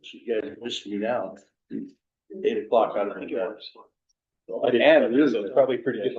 You guys missed me now. 8 o'clock, I don't think it works. And it is, it's probably pretty good.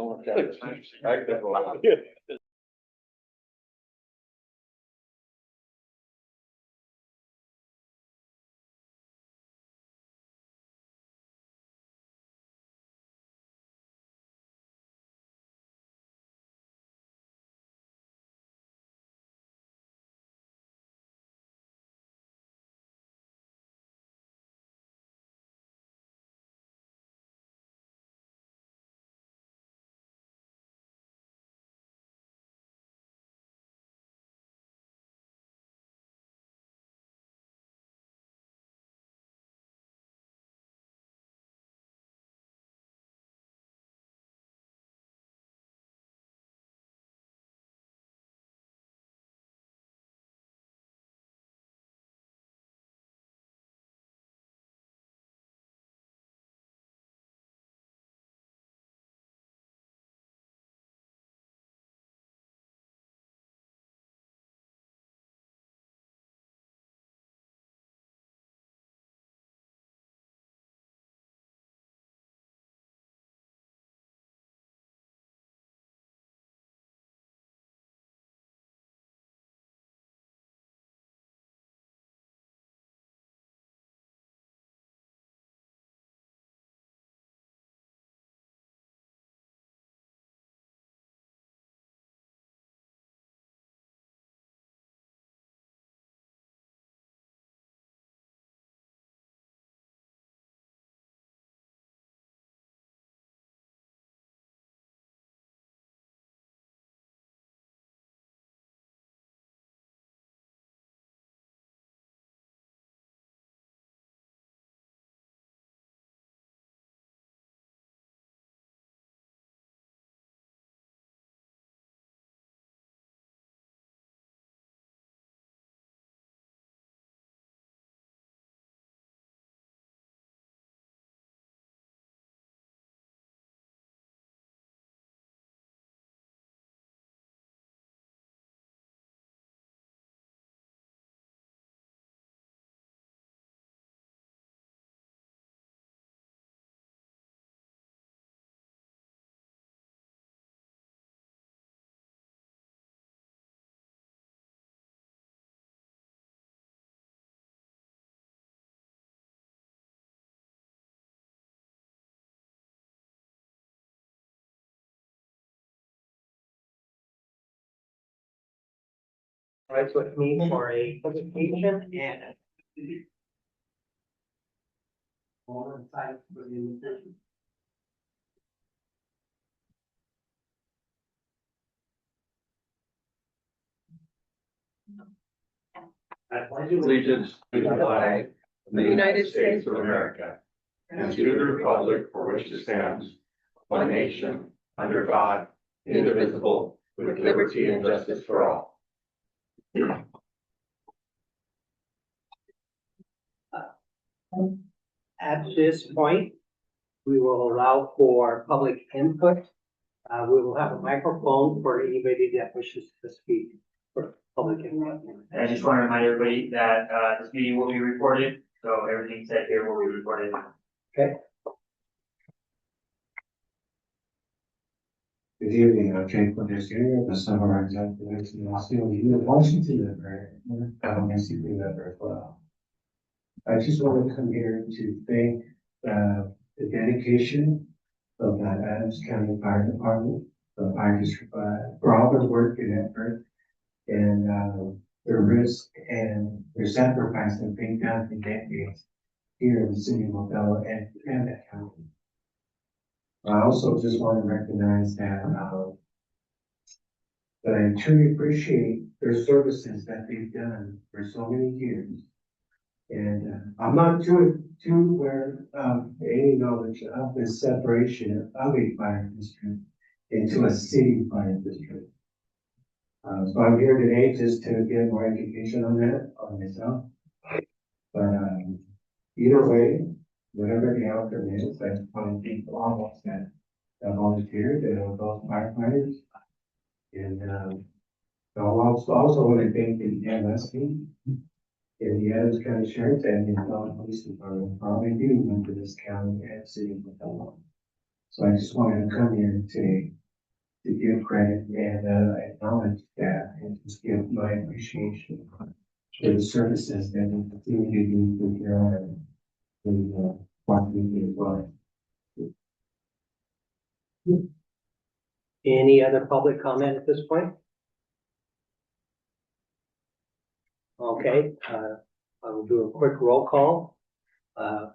Right with me for a presentation and. I pledge Allegiance to the flag of the United States of America and to the republic for which it stands, one nation, under God, indivisible, with liberty and justice for all. At this point, we will allow for public input. We will have a microphone for anybody that wishes to speak for public input. And I just want to remind everybody that, this meeting will be recorded, so everything said here will be recorded. Okay. Good evening, I'm Jake Winters Jr., the son of our executive in Washington member, NCP member as well. I just want to come here to thank the dedication of the Adams County Fire Department, the Fire District 5, for all their work and effort and their risk and their sacrifice that they've done for decades here in the city of Othello and that county. I also just want to recognize that I truly appreciate their services that they've done for so many years. And I'm not too aware of any knowledge of this separation of a fire district into a city fire district. So I'm here today just to get more education on that on myself. But either way, whatever the outcome is, I want to thank all of us that volunteered and those firefighters. And I also want to thank the MS team if the Adams County Sheriff's and the Othello Police Department probably do member this county and city of Othello. So I just wanted to come here today to give credit and acknowledge that and just give my appreciation for the services that we continue to do with your honor. What we do well. Any other public comment at this point? Okay, I will do a quick roll call.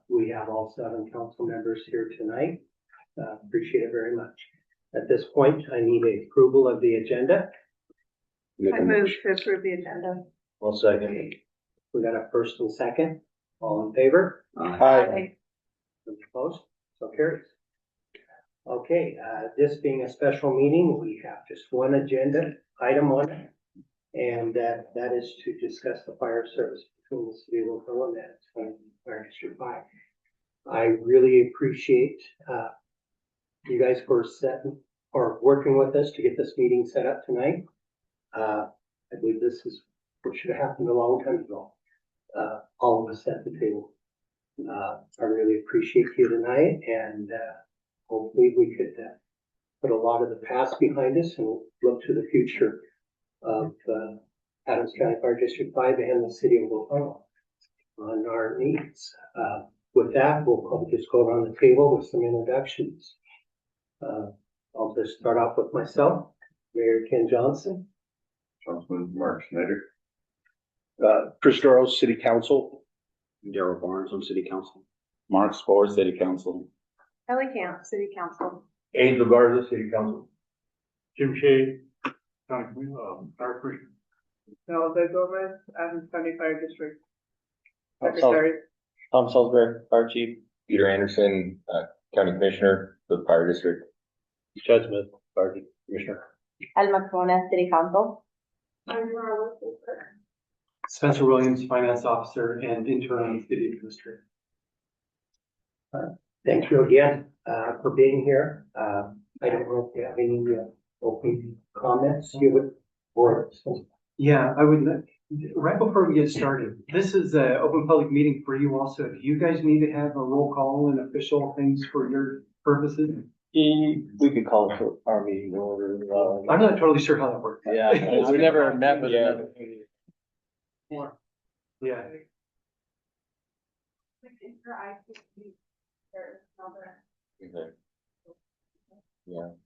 We have all 7 council members here tonight. Appreciate it very much. At this point, I need a approval of the agenda. I move to approve the agenda. Well, second. We got a first and second. All in favor? Hi. Opposed? So carries. Okay, this being a special meeting, we have just one agenda item on it. And that is to discuss the fire service between the city of Othello and Fire District 5. I really appreciate you guys for setting or working with us to get this meeting set up tonight. I believe this is what should have happened a long time ago. All of us at the table. I really appreciate you tonight, and hopefully we could put a lot of the past behind us and look to the future of Adams County Fire District 5 and the city of Othello on our needs. With that, we'll probably just go around the table with some introductions. I'll just start off with myself, Mayor Ken Johnson. Councilman Mark Schneider. Chris Doros, City Council. Darrell Barnes on city council. Mark Spore, city council. Kelly Camp, City Council. Angel Garza, City Council. Jim Shea, Fire Commissioner. Zelda Gomez, Adams County Fire District Secretary. Tom Salisbury, fire chief. Peter Anderson, County Commissioner for the Fire District. Chad Smith, Fire Commissioner. Alma Corona, City Council. Spencer Williams, Finance Officer and Interim City Administrator. Thank you again for being here. I don't know if you have any open comments you would, or Yeah, I would, right before we get started, this is an open public meeting for you also. Do you guys need to have a roll call and official things for your purposes? We could call it for our meeting order. I'm not totally sure how that works. Yeah, we never met with another. Yeah. Yeah.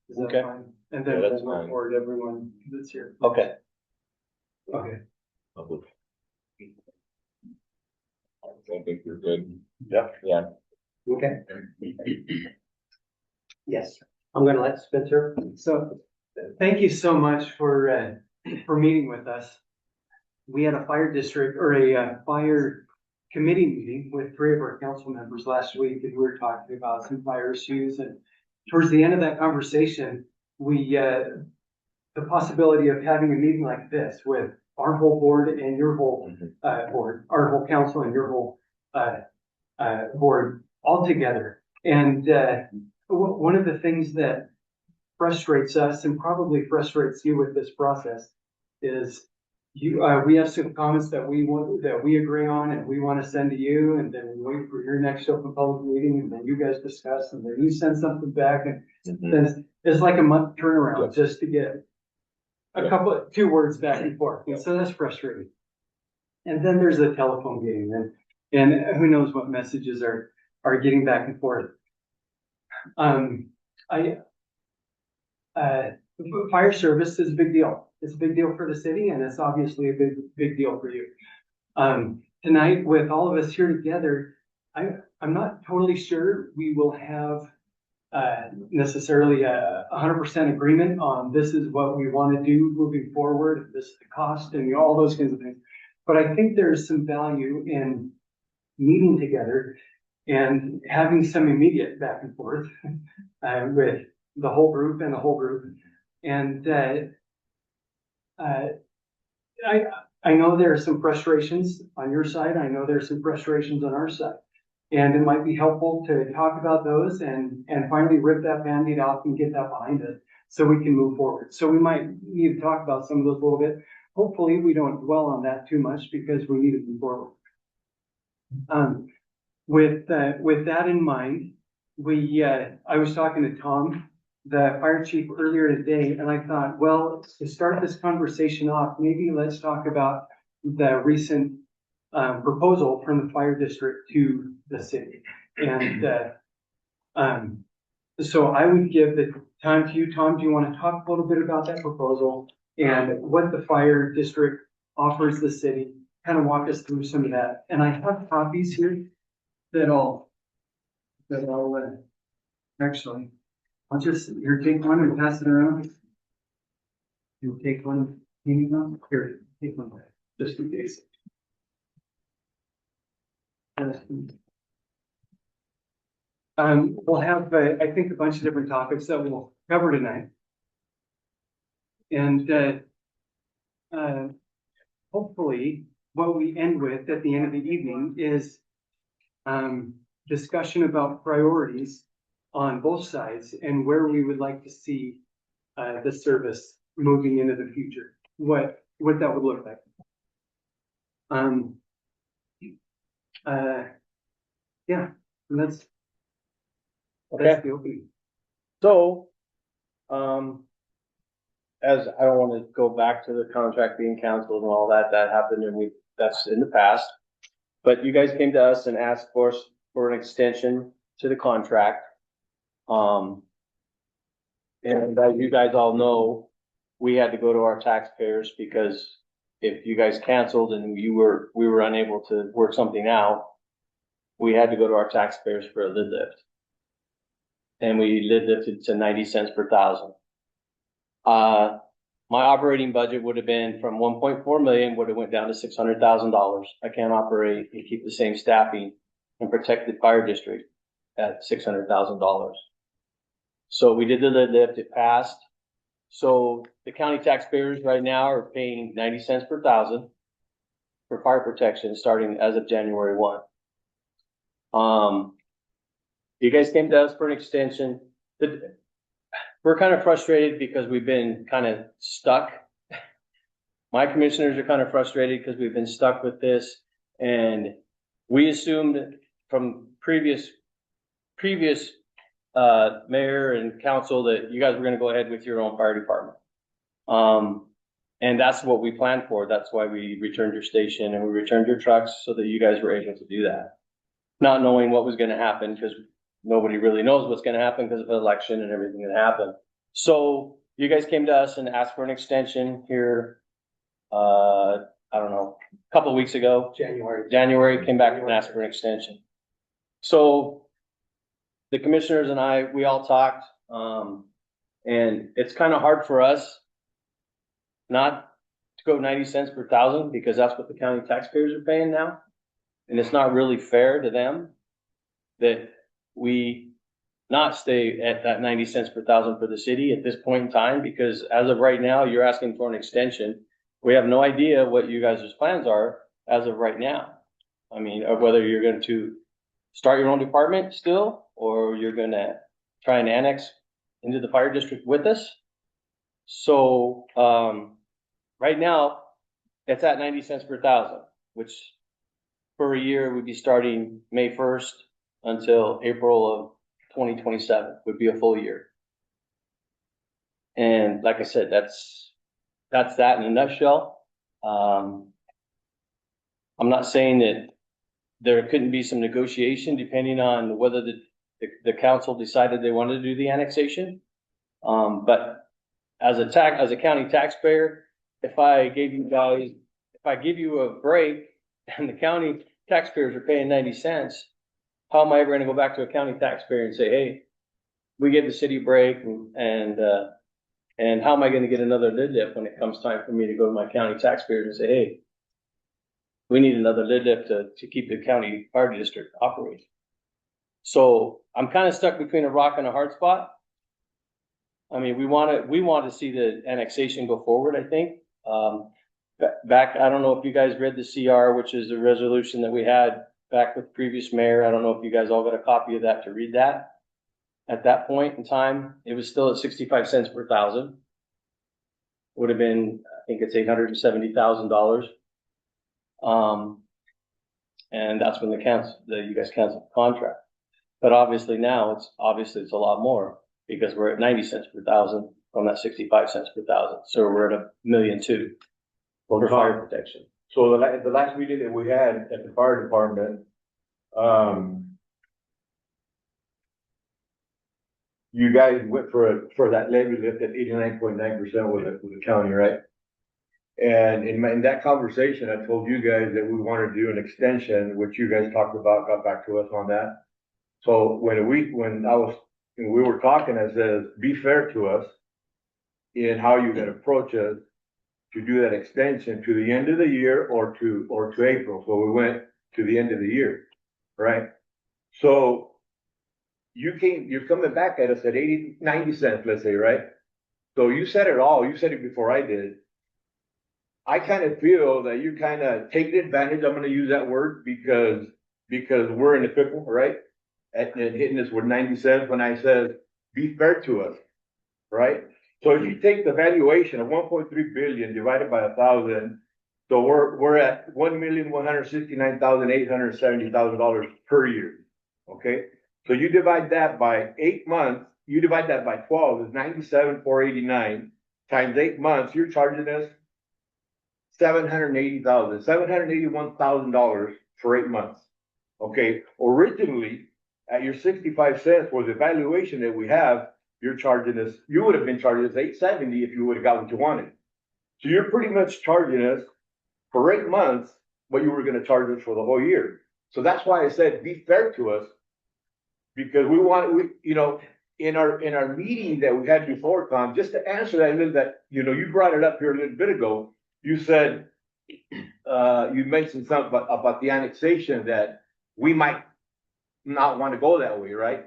Is that Okay. fine? And then Yeah, that's we'll fine. forward everyone that's here. Okay. Okay. I think you're good. Yeah. Yeah. okay. Yes, I'm gonna let Spencer. So, thank you so much for meeting with us. We had a fire district or a fire committee meeting with 3 of our council members last week, and we were talking about some fire issues. And towards the end of that conversation, we the possibility of having a meeting like this with our whole board and your whole board, our whole council and your whole board all together. And one of the things that frustrates us and probably frustrates you with this process is we have some comments that we agree on and we want to send to you, and then we wait for your next open public meeting, and then you guys discuss, and then you send something back, and then it's like a month turnaround just to get a 2 words back and forth. And so that's frustrating. And then there's a telephone game, and who knows what messages are getting back and forth. Fire service is a big deal. It's a big deal for the city, and it's obviously a big deal for you. Tonight, with all of us here together, I'm not totally sure we will have necessarily 100% agreement on this is what we want to do moving forward, this is the cost, and all those kinds of things. But I think there's some value in meeting together and having some immediate back and forth with the whole group and the whole group. And I know there are some frustrations on your side. I know there's some frustrations on our side. And it might be helpful to talk about those and finally rip that Band-Aid off and get that behind us so we can move forward. So we might need to talk about some of those a little bit. hopefully we don't dwell on that too much because we need to move forward. With that in mind, I was talking to Tom, the fire chief, earlier today, and I thought, well, to start this conversation off, maybe let's talk about the recent proposal from the fire district to the city. And so I would give the time to you, Tom. Do you want to talk a little bit about that proposal and what the fire district offers the city? Kind of walk us through some of that. And I have copies here that I'll actually, I'll just, here, take one and pass it around. You'll take one, here, take one, just in case. We'll have, I think, a bunch of different topics that we'll cover tonight. And hopefully what we end with at the end of the evening is discussion about priorities on both sides and where we would like to see the service moving into the future, what that would look like. Yeah, and that's Okay, the opening. so, as I don't want to go back to the contract being canceled and all that, that happened and that's in the past. But you guys came to us and asked for us for an extension to the contract. And as you guys all know, we had to go to our taxpayers because if you guys canceled and we were unable to work something out, we had to go to our taxpayers for a lid lift. And we lid lifted to 90 cents per thousand. My operating budget would have been from 1.4 million, would have went down to $600,000. I can't operate and keep the same staffing and protect the fire district at $600,000. So we did the lid lift, it passed. So the county taxpayers right now are paying 90 cents per thousand for fire protection starting as of January 1. You guys came to us for an extension. We're kind of frustrated because we've been kind of stuck. My commissioners are kind of frustrated because we've been stuck with this. And we assumed from previous mayor and council that you guys were going to go ahead with your own fire department. And that's what we planned for. That's why we returned your station and we returned your trucks so that you guys were able to do that. Not knowing what was going to happen because nobody really knows what's going to happen because of the election and everything that happened. So you guys came to us and asked for an extension here, I don't know, a couple of weeks ago. January came back and asked for an extension. So the commissioners and I, we all talked, and it's kind of hard for us not to go 90 cents per thousand because that's what the county taxpayers are paying now. And it's not really fair to them that we not stay at that 90 cents per thousand for the city at this point in time, because as of right now, you're asking for an extension. We have no idea what you guys' plans are as of right now. I mean, or whether you're going to start your own department still, or you're going to try and annex into the fire district with us. So, right now it's at 90 cents per thousand, which for a year would be starting May 1st until April of 2027 would be a full year. And like I said, that's that in a nutshell. I'm not saying that there couldn't be some negotiation depending on whether the council decided they wanted to do the annexation. But as a county taxpayer, if I give you a break and the county taxpayers are paying 90 cents, how am I ever going to go back to a county taxpayer and say, hey, we give the city a break and how am I going to get another lid lift when it comes time for me to go to my county taxpayers and say, hey, we need another lid lift to keep the county fire district operating. So I'm kind of stuck between a rock and a hard spot. I mean, we want to see the annexation go forward, I think. Back, I don't know if you guys read the CR, which is a resolution that we had back with the previous mayor. I don't know if you guys all got a copy of that to read that. At that point in time, it was still at 65 cents per thousand. Would have been think it's $870,000. And that's when you guys canceled the contract. But obviously now it's a lot more because we're at 90 cents per thousand from that 65 cents per thousand. So we're at $1.2 million for fire protection. So the last meeting that we had at the fire department, you guys went for that levy lift at 89.9% with the county, right? And in that conversation, I told you guys that we wanted to do an extension, which you guys talked about, got back to us on that. So when we were talking, I said, be fair to us in how you can approach us to do that extension to the end of the year or to April. So we went to the end of the year, right? So you're coming back at us at 90 cents, let's say, right? So you said it all. You said it before I did. I kind of feel that you kind of taking advantage. I'm going to use that word because we're in the pickle, right? And hitting us with 90 cents when I said, be fair to us, right? So if you take the valuation of 1.3 billion divided by 1,000, so we're at $1,169,870,000 per year. Okay. So you divide that by 8 months, you divide that by 12 is 97,489 times 8 months. You're charging us $781,000 for 8 months. Okay. Originally at your 65 cents was the valuation that we have. You're charging us, you would have been charging us $870 if you would have got what you wanted. So you're pretty much charging us for 8 months what you were going to charge us for the whole year. So that's why I said be fair to us, because in our meeting that we had before, Tom, just to answer that a little bit, you brought it up here a little bit ago. You said you mentioned something about the annexation that we might not want to go that way, right?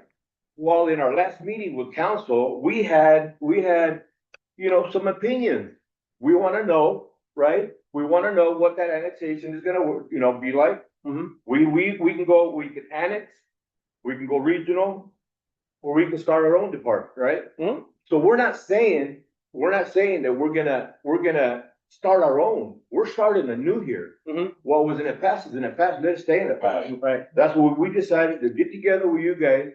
Well, in our last meeting with council, we had some opinions. We want to know, right? We want to know what that annexation is going to, be like. Mm-hmm. We can annex, we can go regional, or we can start our own department, right? Mm-hmm. So we're not saying that we're gonna start our own. We're starting anew here. Mm-hmm. What was in the past is in the past. Let it stay in the past. Right. That's what we decided to get together with you guys.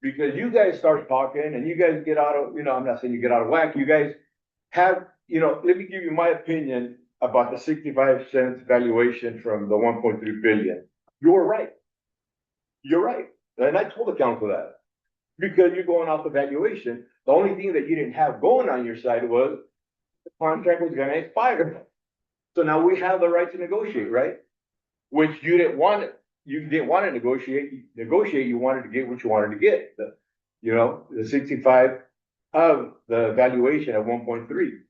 Because you guys start talking and you guys get out of, I'm not saying you get out of whack. You guys have, let me give you my opinion about the 65 cents valuation from the 1.3 billion. You're right. You're right. And I told the council that because you're going off the valuation. The only thing that you didn't have going on your side was the contract was going to expire. So now we have the right to negotiate, right? Which you didn't want it. You didn't want to negotiate. You wanted to get what you wanted to get. The 65 of the valuation at 1.3.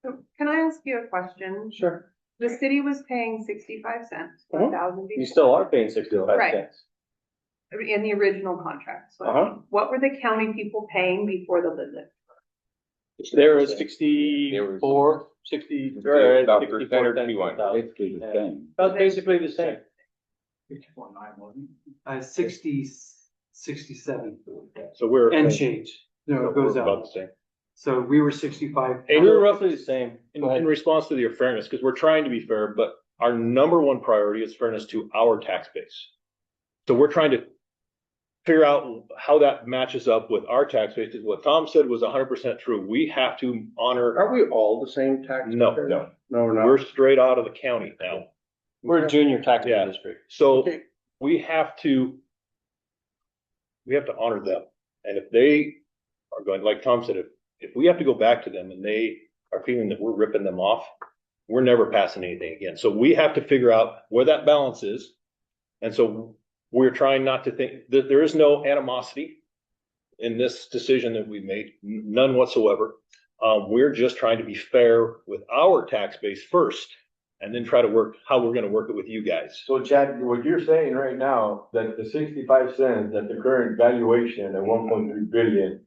So can I ask you a question? Sure. The city was paying 65 cents, 1,000. You still are paying 65 cents. In the original contract. So what were the county people paying before the visit? There was 64, 60, about 64 basically the same. That's basically the same. 67. So we're And change. No, it goes about up. the same. So we were 65. And we're roughly the same. In response to your fairness, because we're trying to be fair, but our number one priority is fairness to our tax base. So we're trying to figure out how that matches up with our tax base. What Tom said was 100% true. We have to honor. Are we all the same tax? No, we're not. We're straight out of the county now. We're a junior tax district. So we have to honor them. And if they are going, like Tom said, if we have to go back to them and they are feeling that we're ripping them off, we're never passing anything again. So we have to figure out where that balance is. And so we're trying not to think that there is no animosity in this decision that we made, none whatsoever. We're just trying to be fair with our tax base first, and then try to work how we're going to work it with you guys. So Chad, what you're saying right now, that the 65 cents at the current valuation at 1.3 billion,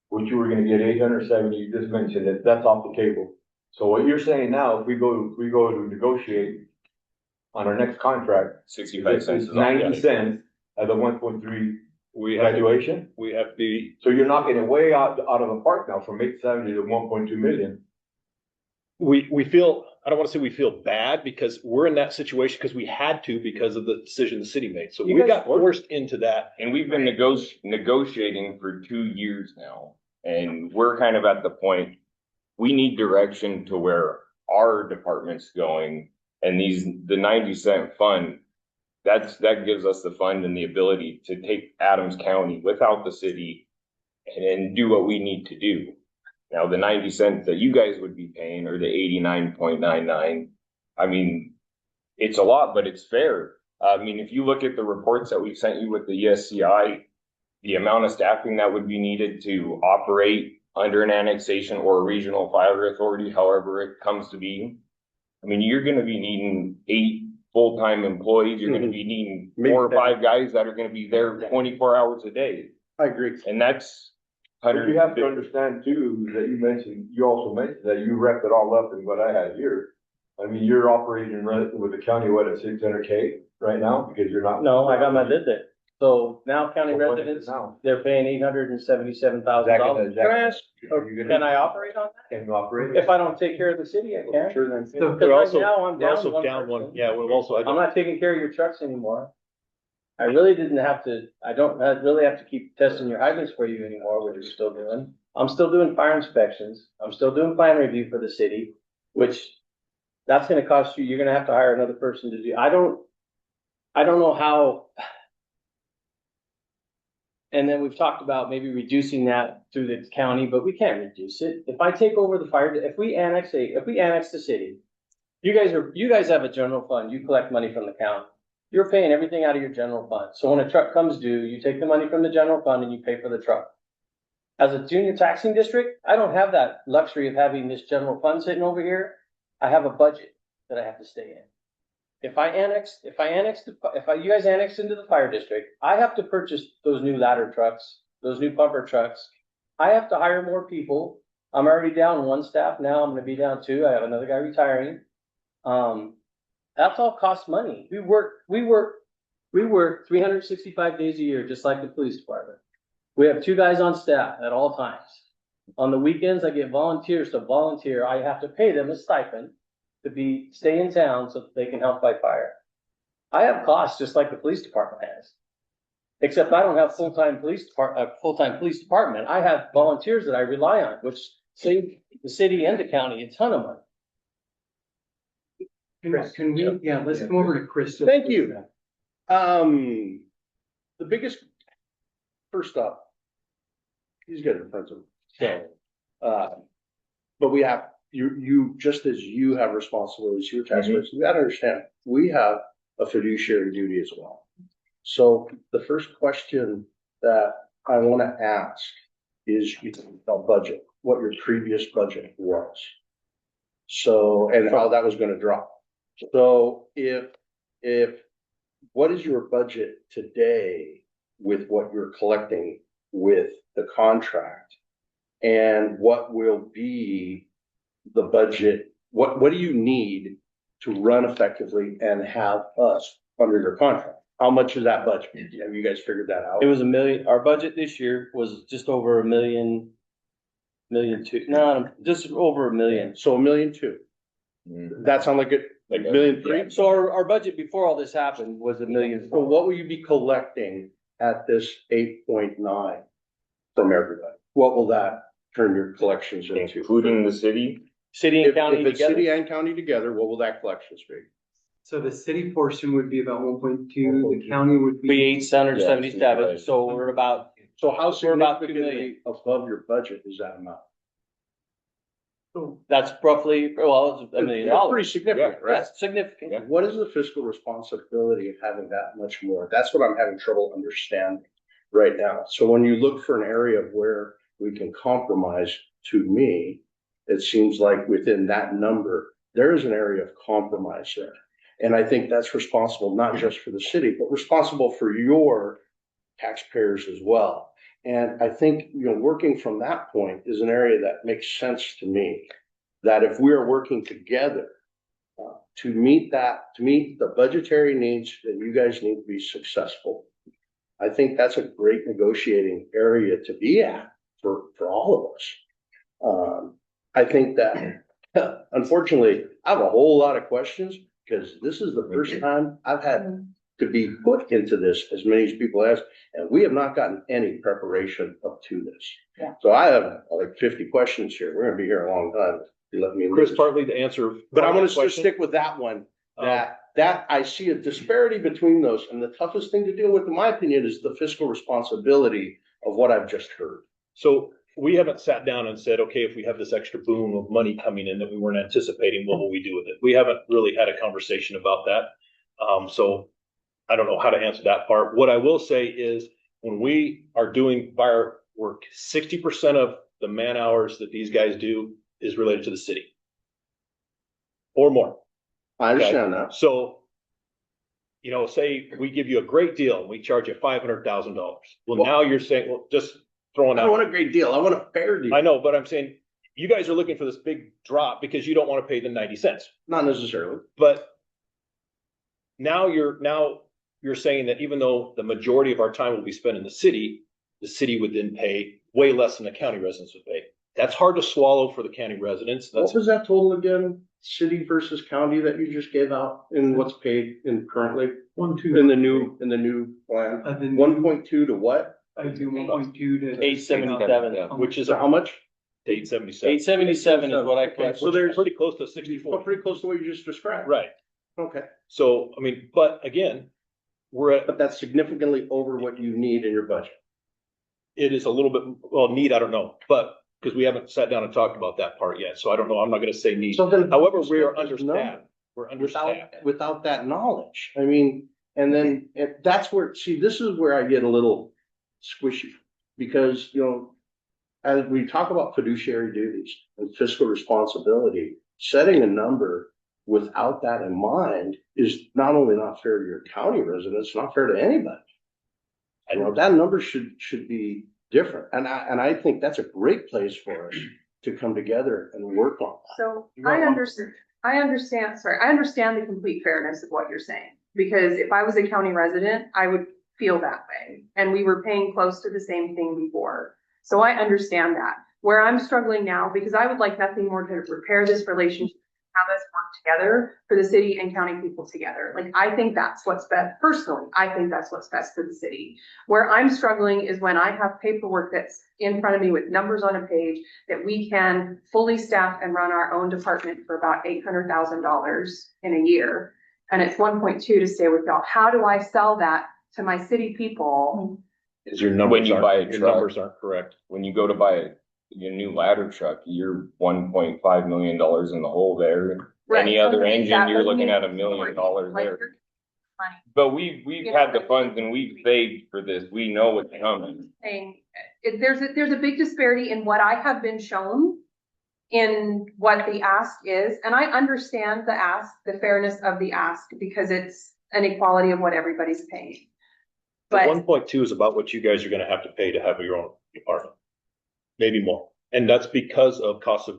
which you were going to get 870, you just mentioned it, that's off the table. So what you're saying now, if we go to negotiate on our next contract, 65 cents is 90 cents at the 1.3 valuation. We have to be. So you're knocking it way out of the park now from 870 to 1.2 million. we feel, I don't want to say we feel bad because we're in that situation because we had to because of the decision the city made. So You we guys- got forced into that. And we've been negotiating for 2 years now, and we're kind of at the point, we need direction to where our department's going. And the 90-cent fund, that gives us the fund and the ability to take Adams County without the city and do what we need to do. Now, the 90 cents that you guys would be paying, or the 89.99, I mean, it's a lot, but it's fair. I mean, if you look at the reports that we've sent you with the ESCI, the amount of staffing that would be needed to operate under an annexation or a regional fire authority, however it comes to be, I mean, you're gonna be needing 8 full-time employees. You're gonna be needing 4 or 5 guys that are gonna be there 24 hours a day. I agree. And that's But you have to understand too, that you also mentioned that you wrapped it all up in what I had here. I mean, you're operating with the county, what, at 600K right now, because you're not. No, I got my bid there. So now county So what is it residents, now? they're paying $877,000. Can I ask, or can I operate on that? Can you operate? If I don't take care of the city, I can. Sure, then. So- Because right now, I'm We're down also one down one. person. Yeah, we're also, I'm not taking care of your trucks anymore. I really didn't have to, I don't really have to keep testing your hydrants for you anymore, which you're still doing. I'm still doing fire inspections. I'm still doing plan review for the city, which that's gonna cost you, you're gonna have to hire another person to do. I don't know how. And then we've talked about maybe reducing that through the county, but we can't reduce it. If I take over the fire, if we annex the city, you guys have a general fund, you collect money from the county. You're paying everything out of your general fund. So when a truck comes due, you take the money from the general fund and you pay for the truck. As a junior taxing district, I don't have that luxury of having this general fund sitting over here. I have a budget that I have to stay in. If you guys annex into the fire district, I have to purchase those new ladder trucks, those new pumper trucks. I have to hire more people. I'm already down 1 staff now. I'm gonna be down 2. I have another guy retiring. That's all costs money. We work 365 days a year, just like the police department. We have 2 guys on staff at all times. On the weekends, I get volunteers to volunteer. I have to pay them a stipend to stay in town so that they can help fight fire. I have costs just like the police department has. Except I don't have full-time police department. I have volunteers that I rely on, which save the city and the county a ton of money. Can we, yeah, let's come over to Chris. Thank you. The biggest, first up, these guys are friends of, so, but we have, you, just as you have responsibilities, to your taxpayers, you gotta understand, we have a fiduciary duty as well. So the first question that I wanna ask is, budget, what your previous budget was. So, and how that was gonna drop. So what is your budget today with what you're collecting with the contract? And what will be the budget? What do you need to run effectively and have us under your contract? How much is that budget? Have you guys figured that out? It was $1 million. Our budget this year was just over $1 million, just over $1 million. So $1.2 million. That sound like it, like $1.3 million? So our budget before all this happened was $1 million. So what will you be collecting at this 8.9 from everybody? What will that turn your collections into? including the city. City and county If it's together. city and county together, what will that collections be? So the city portion would be about 1.2, the county would Be be. 877, so we're about, So how We're about 2 significantly above your budget is that amount? that's roughly, well, it's $1 million. It's pretty significant, right? That's significant. What is the fiscal responsibility of having that much more? That's what I'm having trouble understanding right now. So when you look for an area of where we can compromise, to me, it seems like within that number, there is an area of compromise there. And I think that's responsible, not just for the city, but responsible for your taxpayers as well. And I think, working from that point is an area that makes sense to me. That if we are working together to meet the budgetary needs that you guys need to be successful, I think that's a great negotiating area to be at for all of us. I think that Unfortunately, I have a whole lot of questions because this is the first time I've had to be put into this as many as people ask, and we have not gotten any preparation up to this. Yeah. So I have like 50 questions here. We're gonna be here a long time. If you let me. Chris, partly to answer. But I'm gonna question. just stick with that one. That I see a disparity between those, and the toughest thing to deal with, in my opinion, is the fiscal responsibility of what I've just heard. So we haven't sat down and said, okay, if we have this extra boom of money coming in that we weren't anticipating, what will we do with it? We haven't really had a conversation about that. So I don't know how to answer that part. What I will say is when we are doing fire work, 60% of the man hours that these guys do is related to the city or more. I understand that. So, you know, say we give you a great deal and we charge you $500,000. Well, now you're saying, well, just throwing I out. don't want a great deal. I want a fair deal. I know, but I'm saying you guys are looking for this big drop because you don't want to pay the 90 cents. Not necessarily. But now you're saying that even though the majority of our time will be spent in the city would then pay way less than the county residents would pay. That's hard to swallow for the county residents. What was that total again? City versus county that you just gave out in what's paid in currently? 1.2. In the new plan? 1.2 to what? I do 1.2 to. 877. Which is So how much? 877. 877 is what I Okay, put. so there's Pretty close to well, 64. pretty close to what you just described. Right. Okay, So, I mean, but again, but that's significantly over what you need in your budget. it is a little bit, well, need, I don't know, but because we haven't sat down and talked about that part yet. So I don't know. I'm not going to say need. So then. However, we are there's understaffed. We're understaffed. Without that knowledge. I mean, and then that's where, see, this is where I get a little squishy. Because, you know, as we talk about fiduciary duties and fiscal responsibility, setting a number without that in mind is not only not fair to your county residents, it's not fair to anybody. You know, that number should be different. And I think that's a great place for us to come together and work on that. So I understand the complete fairness of what you're saying. Because if I was a county resident, I would feel that way. And we were paying close to the same thing before. So I understand that. Where I'm struggling now, because I would like nothing more to repair this relationship, have us work together for the city and county people together. Like, I think that's what's best. Personally, I think that's what's best for the city. Where I'm struggling is when I have paperwork that's in front of me with numbers on a page that we can fully staff and run our own department for about $800,000 in a year. And it's 1.2 to stay with y'all. How do I sell that to my city people? Is your numbers When you buy a your truck. numbers aren't correct. When you go to buy your new ladder truck, you're $1.5 million in the hole there. Right, Any other okay, engine, that you're doesn't looking mean at $1 it's million important. Like, there. you're money. But we've You had know, the funds and we've saved for this. We know what's coming. Saying, there's a big disparity in what I have been shown in what the ask is. And I understand the ask, the fairness of the ask, because it's an equality of what everybody's paying. But 1.2 is about what you guys are going to have to pay to have your own department, maybe more. And that's because of cost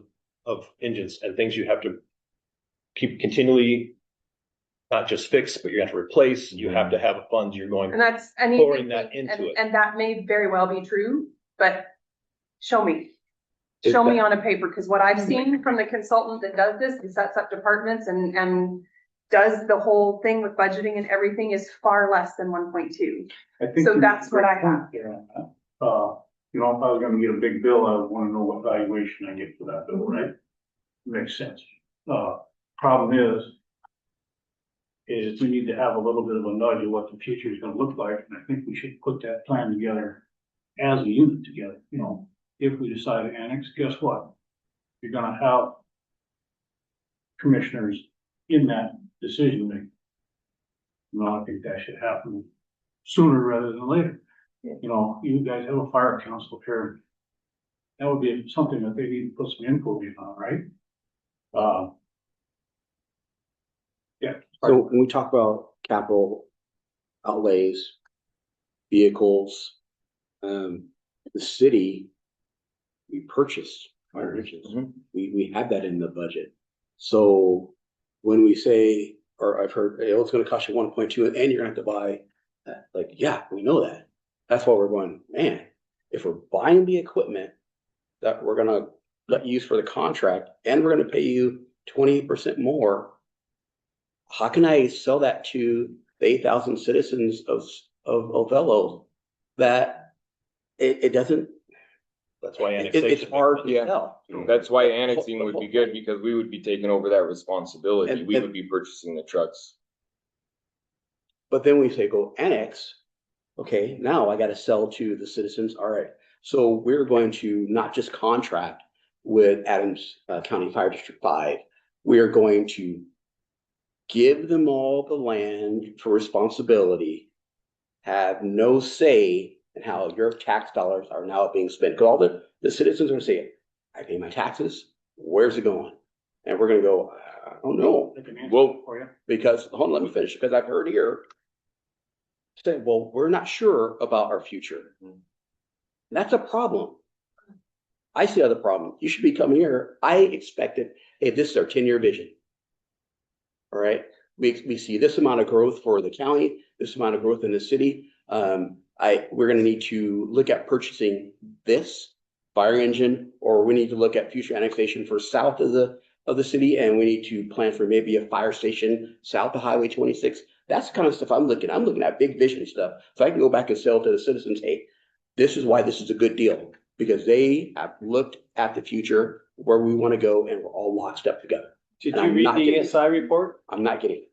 of engines and things you have to keep continually not just fix, but you have to replace. You have to have funds. You're going and that's, I mean, pouring that into it. and that may very well be true, but show me. Is Show me that- on a paper, because what I've seen from the consultant that does this, and sets up departments and does the whole thing with budgeting and everything is far less than 1.2. I think So there's that's a what I great have. point there on that. You know, if I was gonna get a big bill, I would wanna know what valuation I get for that bill, right? Makes sense. Problem is we need to have a little bit of a nudge of what the future is gonna look like, and I think we should put that plan together as a unit together, you know. If we decide to annex, guess what? You're gonna have commissioners in that decision making. No, I think that should happen sooner rather than later. You know, you guys have a fire council here. That would be something that they need to put some input in on, right? Yeah. So when we talk about capital outlays, vehicles, the city, we purchased fire engines. We had that in the budget. So when we say, or I've heard, hey, it's gonna cost you 1.2 and you're gonna have to buy, like, yeah, we know that. That's why we're going, man, if we're buying the equipment that we're gonna let you use for the contract, and we're gonna pay you 20% more. How can I sell that to the 8,000 citizens of Othello that it doesn't, That's why it's annexation. hard to Yeah. tell. That's why annexing would be good, because we would be taking over that responsibility. And- We and- would be purchasing the trucks. But then we say go annex. Okay, now I gotta sell to the citizens. All right. So we're going to not just contract with Adams County Fire District 5. We are going to give them all the land for responsibility, have no say in how your tax dollars are now being spent. Because all the citizens are gonna say, I pay my taxes, where's it going? And we're gonna go, I don't know. Well, Because, hold on, let me finish, because I've heard here say, well, we're not sure about our future. That's a problem. I see other problem. You should be coming here. I expected, hey, this is our 10-year vision. All right, we see this amount of growth for the county, this amount of growth in the city. We're gonna need to look at purchasing this fire engine, or we need to look at future annexation for south of the city, and we need to plan for maybe a fire station south of Highway 26. That's the kind of stuff I'm looking at big vision stuff. So I can go back and sell to the citizens, hey, this is why this is a good deal, because they have looked at the future, where we want to go, and we're all locked up together. Did And you I'm read not the getting it. ESI report? I'm not getting it.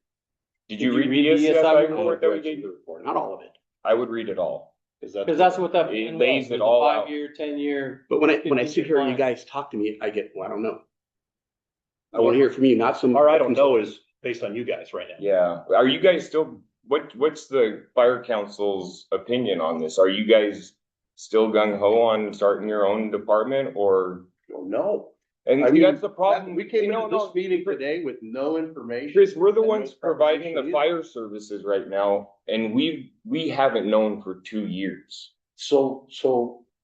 did you read read the the ESI ESI report? report that we gave you? Not all of it. I would read it all. Because that's what that. It plan lays was, it was a all out. 5-year, 10-year. But when I sit here and you plan. guys talk to me, I get, well, I don't know. I want to hear from you, not some. Our I don't know is based on you guys right now. Yeah. Are you guys still, what's the fire council's opinion on this? Are you guys still gung ho on starting your own department, or? No. And I see, mean, that's the problem. We came No, into this no, meeting today with no information. Chris, we're the and no ones providing the preparation fire services right now, and we haven't known for 2 years. So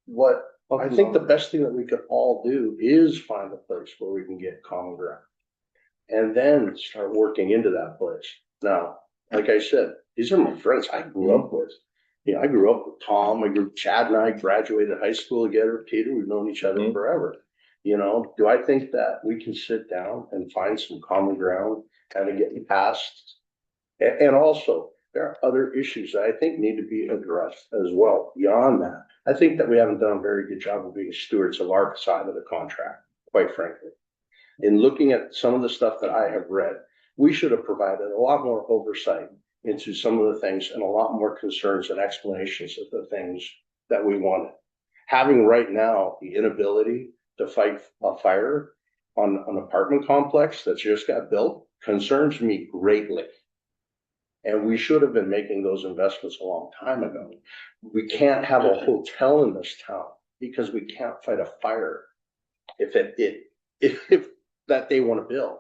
what, I think the best thing that we could all do is find a place where we can get common ground. And then start working into that place. Now, like I said, these are my friends I grew up with. You know, I grew up with Tom, Chad and I graduated high school together, Peter, we've known each other forever. You know, do I think that we can sit down and find some common ground, kind of get past? And also, there are other issues that I think need to be addressed as well. Beyond that, I think that we haven't done a very good job of being stewards of our side of the contract, quite frankly. In looking at some of the stuff that I have read, we should have provided a lot more oversight into some of the things and a lot more concerns and explanations of the things that we wanted. Having right now the inability to fight a fire on an apartment complex that's just got built concerns me greatly. And we should have been making those investments a long time ago. We can't have a hotel in this town because we can't fight a fire if that they want to build.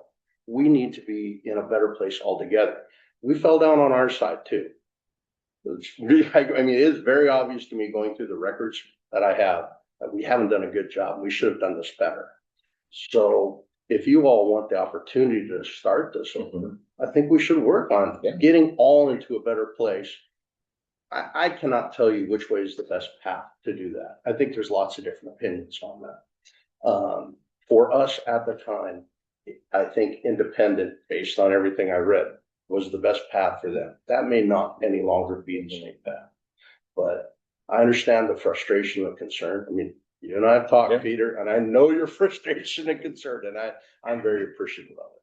We need to be in a better place altogether. We fell down on our side too. I mean, it is very obvious to me going through the records that I have that we haven't done a good job. We should have done this better. So if you all want the opportunity to start this over, I think we should work on getting all into a better place. I cannot tell you which way is the best path to do that. I think there's lots of different opinions on that. For us at the time, I think independent, based on everything I read, was the best path for them. That may not any longer be the same path. But I understand the frustration and concern. I mean, you and I have talked, Peter, and I know your frustration and concern, and I'm very appreciative of it.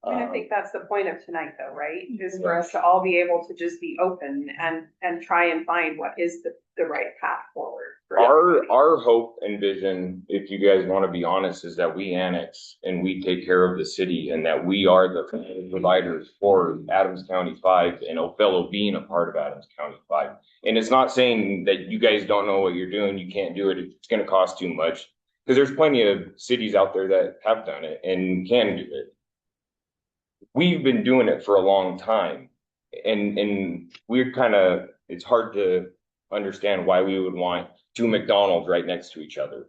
And I think that's the point of tonight though, right? Is for us to all be able to just be open and try and find what is the right path forward. Our hope and vision, if you guys want to be honest, is that we annex and we take care of the city, and that we are the providers for Adams County 5 and Othello being a part of Adams County 5. And it's not saying that you guys don't know what you're doing, you can't do it, it's going to cost too much, because there's plenty of cities out there that have done it and can do it. We've been doing it for a long time, and we're it's hard to understand why we would want two McDonald's right next to each other.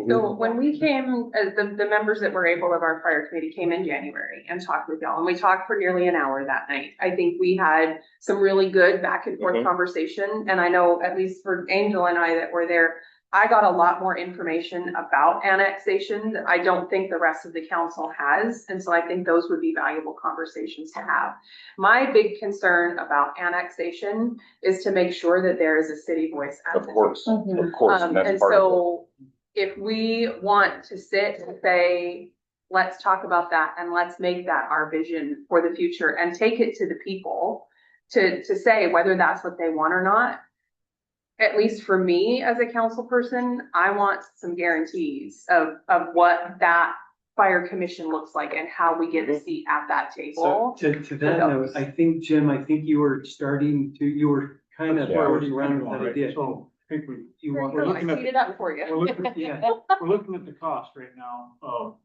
So when we came, the members that were able of our fire committee came in January and talked with y'all, and we talked for nearly an hour that night. I think we had some really good back and forth conversation, and I know at least for Angel and I that were there, I got a lot more information about annexation that I don't think the rest of the council has. And so I think those would be valuable conversations to have. My big concern about annexation is to make sure that there is a city voice at Of the course, table. of course, and that's And part of it. so if we want to sit and say, let's talk about that and let's make that our vision for the future and take it to the people to say whether that's what they want or not. At least for me as a council person, I want some guarantees of what that fire commission looks like and how we get a seat at that So table. to that note, I think, Jim, you were you were kind of Yeah. already around with that idea. So I think You want, Here you go, I looking at teed it up for you. we're looking, yeah, we're looking at the cost right now,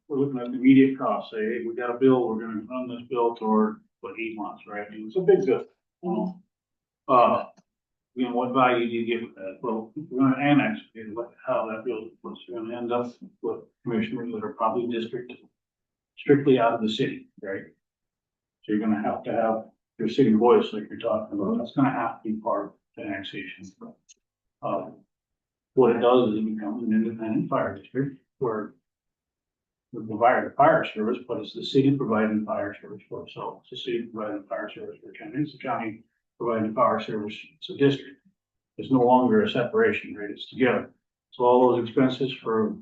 we're looking at the immediate cost, say, hey, we got a bill, we're gonna run this bill toward, 8 months, right? I mean, it's a big bill, you know? What value do you give it that? Well, if we're gonna annex, how that bill, what's gonna end up with commissioners that are probably strictly out of the city, right? So you're gonna have to have your city voice like you're talking about, that's gonna have to be part of the annexation. What it does is it becomes an independent fire district where we provide the fire service, but it's the city providing fire service for itself. It's the city providing fire service for county. It's the county providing fire service. It's a district. It's no longer a separation, right? It's together. So all those expenses for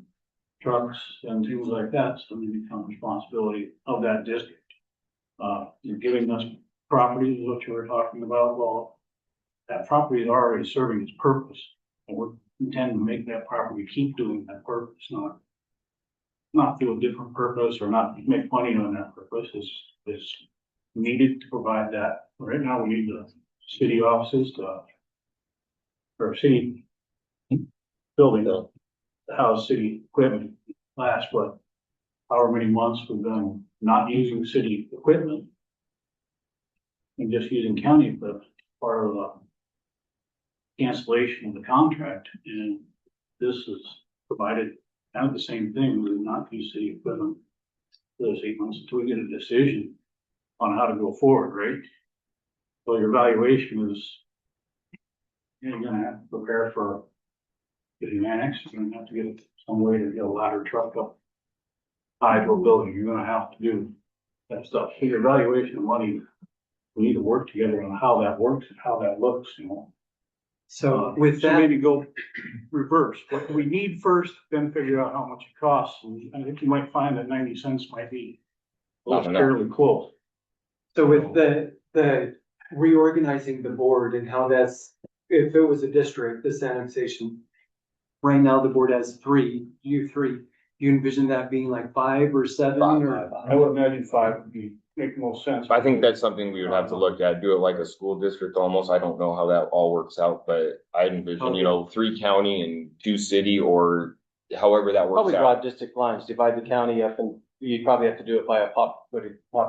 trucks and things like that suddenly become responsibility of that district. You're giving us property, is what you were talking about. Well, that property is already serving its purpose, and we're intending to make that property keep doing that purpose, not do a different purpose or not make money on that purpose. Is needed to provide that. Right now, we need the city offices or city building to house city equipment. Last, however many months we've been not using city equipment and just using county equipment, part of the cancellation of the contract. And this is provided kind of the same thing. We would not use city equipment for those 8 months until we get a decision on how to go forward, right? So your evaluation is, you're gonna have to prepare for getting annexed. You're gonna have to get some way to get a ladder truck up high to a building. You're gonna have to do that stuff. So your evaluation of money, we need to work together on how that works and how that looks, you know? so with So that, maybe go reverse. What do we need first, then figure out how much it costs. And I think you might find that 90 cents might be Not enough. fairly close. so with the reorganizing the board and how that's, if it was a district, this annexation. Right now, the board has three. You envision that being like 5 or 7 or? I would imagine 5 would be, make most sense. I think that's something we would have to look at, do it like a school district almost. I don't know how that all works out, but I envision, 3 county and 2 city, or however that works Probably draw out. district lines, divide the county up, and you'd probably have to do it by a population or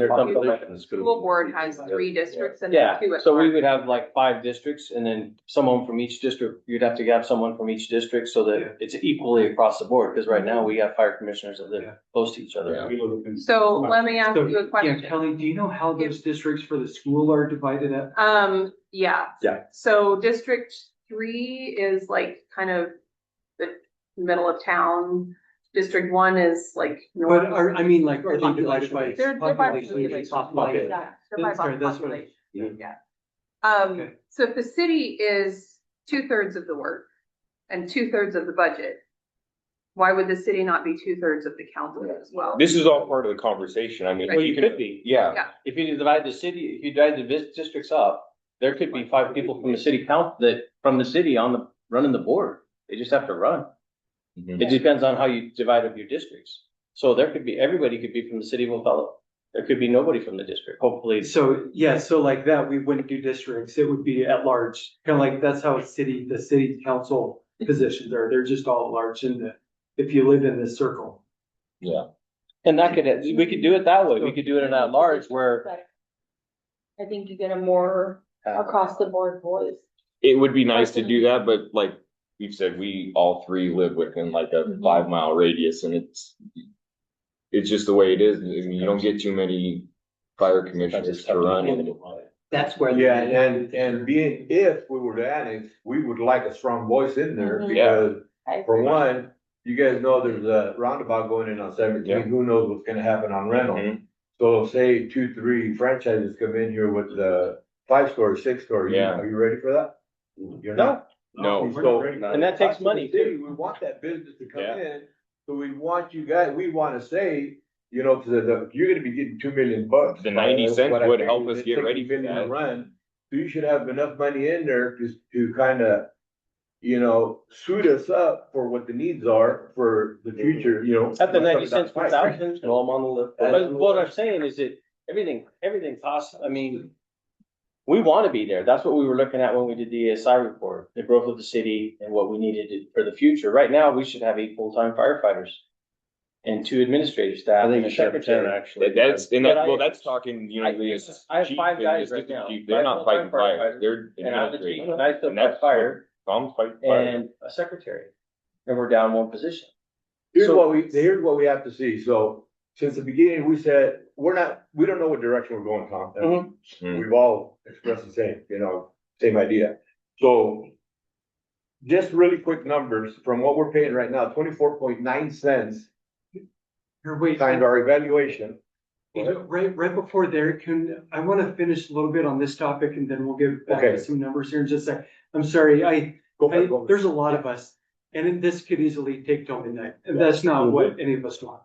Well, something. the school board has 3 districts and Yeah, 2 at so we large. would have like 5 districts, and then someone from each district, you'd have to have someone from each district so Yeah. that it's equally across the board, because right now we have fire commissioners that live close to each other. Yeah. So let me ask So, you a yeah, question. Kelly, do you know how those districts for the school are divided up? Yeah. Yeah. So District 3 is like kind of the middle of town. District 1 is like But north. are they divided by They're by population? population. Yeah, they're by Sorry, that's what- population, yeah. Okay. So if the city is 2/3 of the work and 2/3 of the budget, why would the city not be 2/3 of the council as well? This is all part of the conversation. I mean, Well, you could be. Yeah, Yeah. If you divide the city, if you divide the districts up, there could be 5 people from the city from the city running the board. They just have to run. Mhm. It depends on how you divide up your districts. So everybody could be from the city of Othello. There could be nobody from the district, hopefully. So, yeah, so like that, we wouldn't do districts, it would be at large, kind of like, that's how the city council positions are, they're just all at large if you live in this circle. yeah. And we could do it that way. We could do it in at large where, I think you get a more across the board voice. It would be nice to do that, but like we've said, we all 3 live within like a 5-mile radius, and it's just the way it is. I mean, you don't get too many fire commissioners to run. That's where. Yeah, and being, if we were to annex, we would like a strong voice in there Mhm. because I for agree. one, you guys know there's a roundabout going in on Yeah. 17. Who knows what's gonna happen on rental? Mhm. So say 2, 3 franchises come in here with the 5-story, 6-story, Yeah. are you ready for that? You're not. No. we're not ready. And that takes Us in money the city, too. We want that business to come Yeah. in, so we want you guys, we wanna say, you know, to you're gonna be getting $2 million. The 90 That's cents what I would figured. help us It's get taking ready for $1 million to that. Run, so you should have enough money in there to kinda, you know, suit us up for what the needs are for the future, you know. At the what's 90 coming down cents the per pipe. thousand. No, I'm on the list. But what I'm saying is that everything costs, I mean, we want to be there. That's what we were looking at when we did the ESI report, the growth of the city and what we needed for the future. Right now, we should have 8 full-time firefighters and 2 administrative staff I think and a you should have 10 secretary. actually. But That's talking, you know, I have chief 5 and guys the right now. chief, they're not 5 fighting full-time fires, they're And I'm the chief, administrating. and I still And fight that's fire Tom's fighting fire. and a secretary. And we're down 1 position. Here's So- here's what we have to see, so, since the beginning, we said, we don't know what direction we're going, Tom. And Mhm. we've all expressed the same, you know, same idea, so. Just really quick numbers, from what we're paying right now, 24.9 cents Here, wait, times our evaluation. right before there, I want to finish a little bit on this topic and then we'll get back Okay. to some numbers here in just a sec. I'm sorry, Go for it, go for it. there's a lot of us. And this could easily take till midnight, and that's not what any of us want.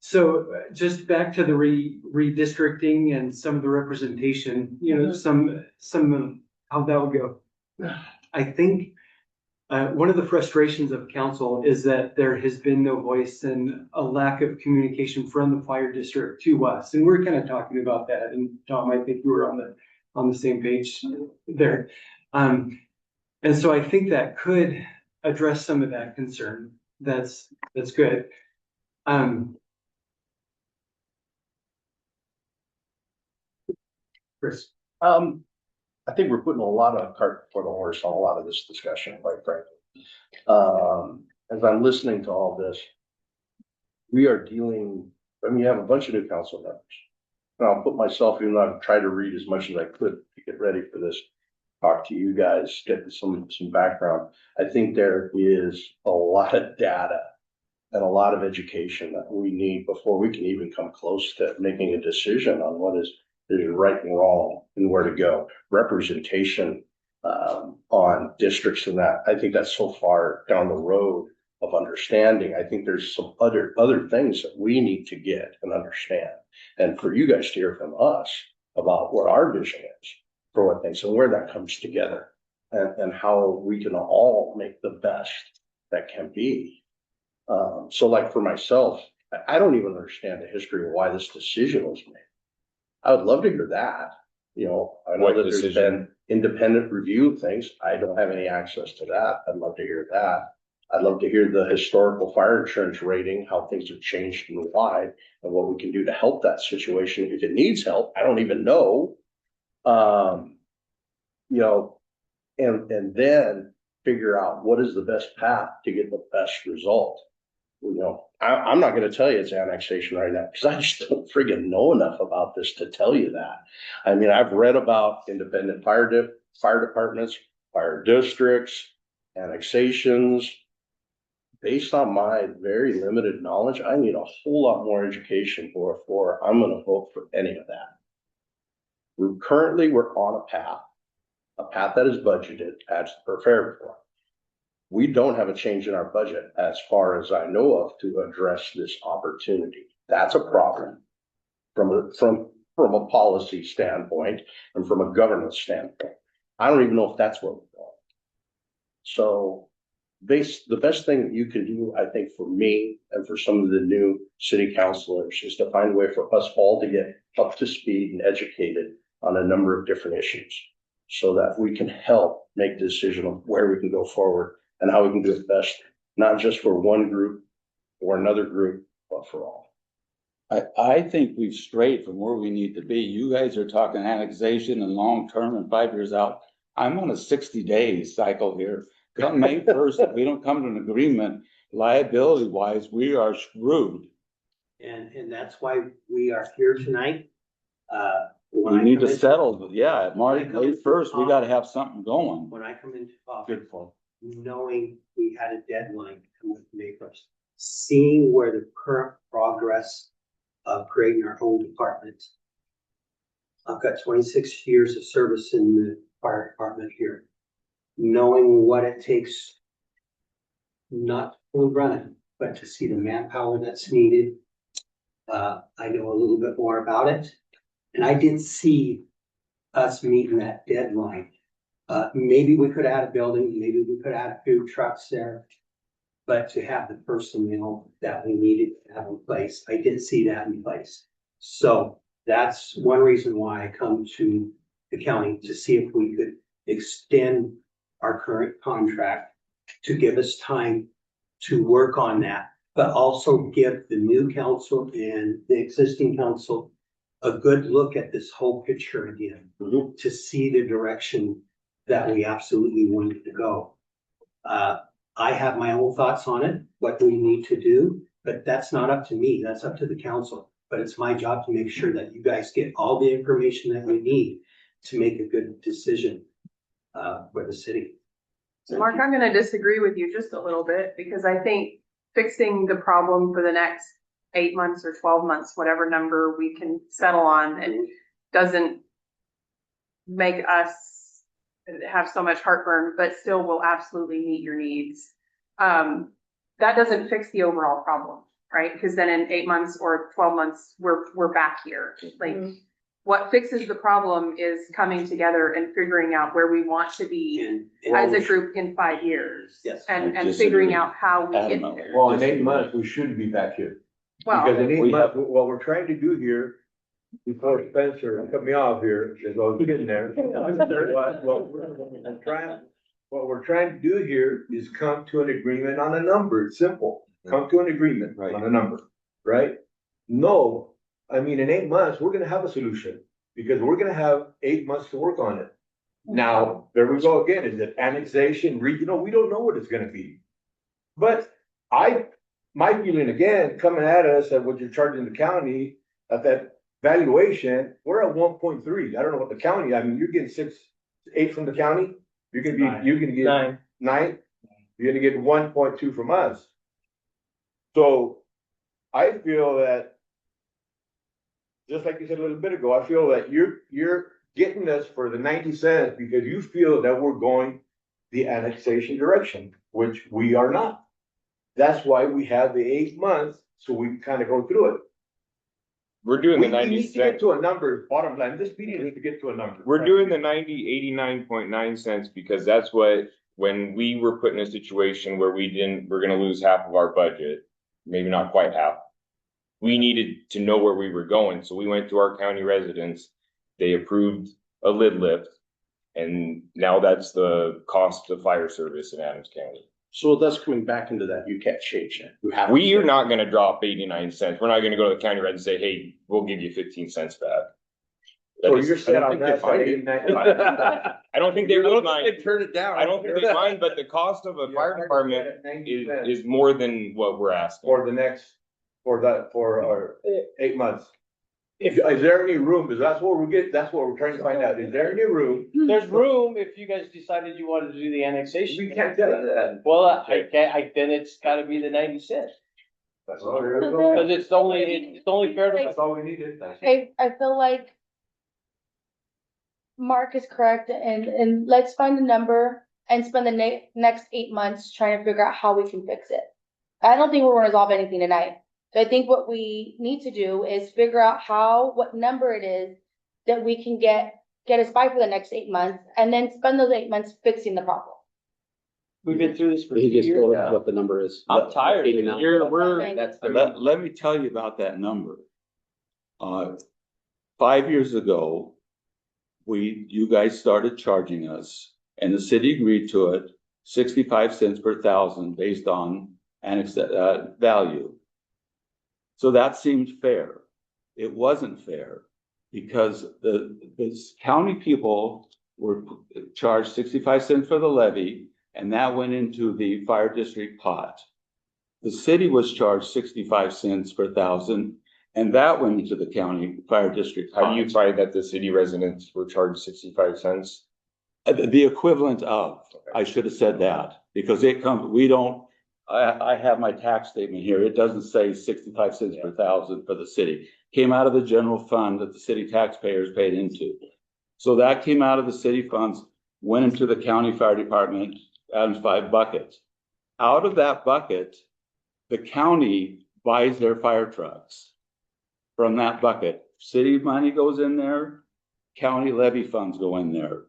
So just back to the redistricting and some of the representation, you know, some of how that would go. I think, one of the frustrations of council is that there has been no voice and a lack of communication from the fire district to us. And we're kind of talking about that, and Tom, I think you were on the same page there. And so I think that could address some of that concern. That's good. Chris. I think we're putting a lot of cart before the horse on a lot of this discussion, quite frankly. As I'm listening to all this, we are dealing, I mean, you have a bunch of new council members. And I'll put myself, even though I've tried to read as much as I could to get ready for this, talk to you guys, get some background. I think there is a lot of data and a lot of education that we need before we can even come close to making a decision on what is right and wrong and where to go. Representation on districts and that, I think that's so far down the road of understanding. I think there's some other things that we need to get and understand. And for you guys to hear from us about what our vision is for what things and where that comes together and how we can all make the best that can be. So like for myself, I don't even understand the history of why this decision was made. I would love to hear that. You know, I know What that there's decision? been independent review of things. I don't have any access to that. I'd love to hear that. I'd love to hear the historical fire insurance rating, how things have changed and why, and what we can do to help that situation. If it needs help, I don't even know. You know, and then figure out what is the best path to get the best result. You know, I'm not gonna tell you it's annexation right now, because I just don't friggin' know enough about this to tell you that. I mean, I've read about independent fire departments, fire districts, annexations. Based on my very limited knowledge, I need a whole lot more education before I'm gonna vote for any of that. We're on a path that is budgeted as prepared for. We don't have a change in our budget as far as I know of to address this opportunity. That's a problem from a policy standpoint and from a governance standpoint. I don't even know if that's where we're going. So the best thing that you can do, I think, for me and for some of the new city councilors is to find a way for us all to get up to speed and educated on a number of different issues so that we can help make the decision of where we can go forward and how we can do it best, not just for one group or another group, but for all. I think we've strayed from where we need to be. You guys are talking annexation and long-term and 5 years out. I'm on a 60-day cycle here. Come May 1st, if we don't come to an agreement, liability-wise, we are screwed. And that's why we are here tonight. When We I need come to into- settle, yeah, Marty, When I come May first, we into gotta have something going. When I come into office, Good point. knowing we had a deadline to come with May first, seeing where the current progress of creating our own department. I've got 26 years of service in the fire department here. Knowing what it takes, not to fully run it, but to see the manpower that's needed. I know a little bit more about it, and I did see us meeting that deadline. Maybe we could add a building, maybe we could add food trucks there. But to have the personnel that we needed to have in place, I did see that in place. So that's one reason why I come to the county to see if we could extend our current contract to give us time to work on that, but also give the new council and the existing council a good look at this whole picture again, to see the direction that we absolutely wanted to go. I have my own thoughts on it, what we need to do, but that's not up to me, that's up to the council. But it's my job to make sure that you guys get all the information that you need to make a good decision for the city. Mark, I'm gonna disagree with you just a little bit, because I think fixing the problem for the next 8 months or 12 months, whatever number we can settle on, and doesn't make us have so much heartburn, but still will absolutely meet your needs. That doesn't fix the overall problem, right? Because then in 8 months or 12 months, we're back here. Like, what fixes the problem is coming together and figuring out where we want to be as a group in 5 years. Yes. And I figuring disagree. out how we get Adamantly. there. Well, in 8 months, we shouldn't be back here. Well, Because in 8 we months, what we're trying to do here, before Spencer cut me off here, as I was getting there. What we're trying to do here is come to an agreement on a number. It's simple. Come to an agreement on a number, right? No, I mean, in 8 months, we're gonna have a solution because we're gonna have 8 months to work on it. Now, there we go again. Is it annexation, regional? We don't know what it's gonna be. But my feeling again, coming at us at what you're charging the county at that valuation, we're at 1.3. I don't know what the county, I mean, you're getting 6, 8 from the county. You're gonna get 9. You're gonna get 1.2 from us. So I feel that, just like you said a little bit ago, I feel that you're getting us for the 90 cents because you feel that we're going the annexation direction, which we are not. That's why we have the 8 months, so we can kind of go through it. We're doing the We 90 need to get cents. to a number, bottom line, this meeting needs to get to a number. We're doing the 89.9 cents because that's what, when we were put in a situation where we're gonna lose half of our budget, maybe not quite half. We needed to know where we were going, so we went to our county residents. They approved a lid lift, and now that's the cost of fire service in Adams County. So that's coming back into that. You can't change that. You have. We are not gonna drop 89 cents. We're not gonna go to the county resident and say, hey, we'll give you 15 cents back. So you're set on that side. I don't think they would mind. Turn it down. I don't think they mind, but the cost of a fire department is more than what we're asking. For our 8 months. Is there any room? Because that's what we're trying to find out. Is there any room? there's room if you guys decided you wanted to do the annexation. We can't tell you that. Well, then it's gotta be the 90 cents. That's all there is. Cause it's only fair to. That's all we needed. I feel like Mark is correct, and let's find a number and spend the next 8 months trying to figure out how we can fix it. I don't think we're gonna resolve anything tonight. So I think what we need to do is figure out what number it is that we can get us by for the next 8 months, and then spend those 8 months fixing the problem. We've been through this for 2 He just told years. us what the number is. I'm tired. Let me tell you about that number. 5 years ago, you guys started charging us, and the city agreed to it, 65 cents per thousand based on value. So that seemed fair. It wasn't fair because the county people were charged 65 cents for the levy, and that went into the fire district pot. The city was charged 65 cents per thousand, And that went into the county fire district. How do you fund. find that the city residents were charged 65 cents? The equivalent of, I should have said that, because it comes, we don't, I have my tax statement here. It doesn't say 65 cents per thousand for the city. Came out of the general fund that the city taxpayers paid into. So that came out of the city funds, went into the county fire department, and 5 buckets. Out of that bucket, the county buys their fire trucks from that bucket. City money goes in there, county levy funds go in there.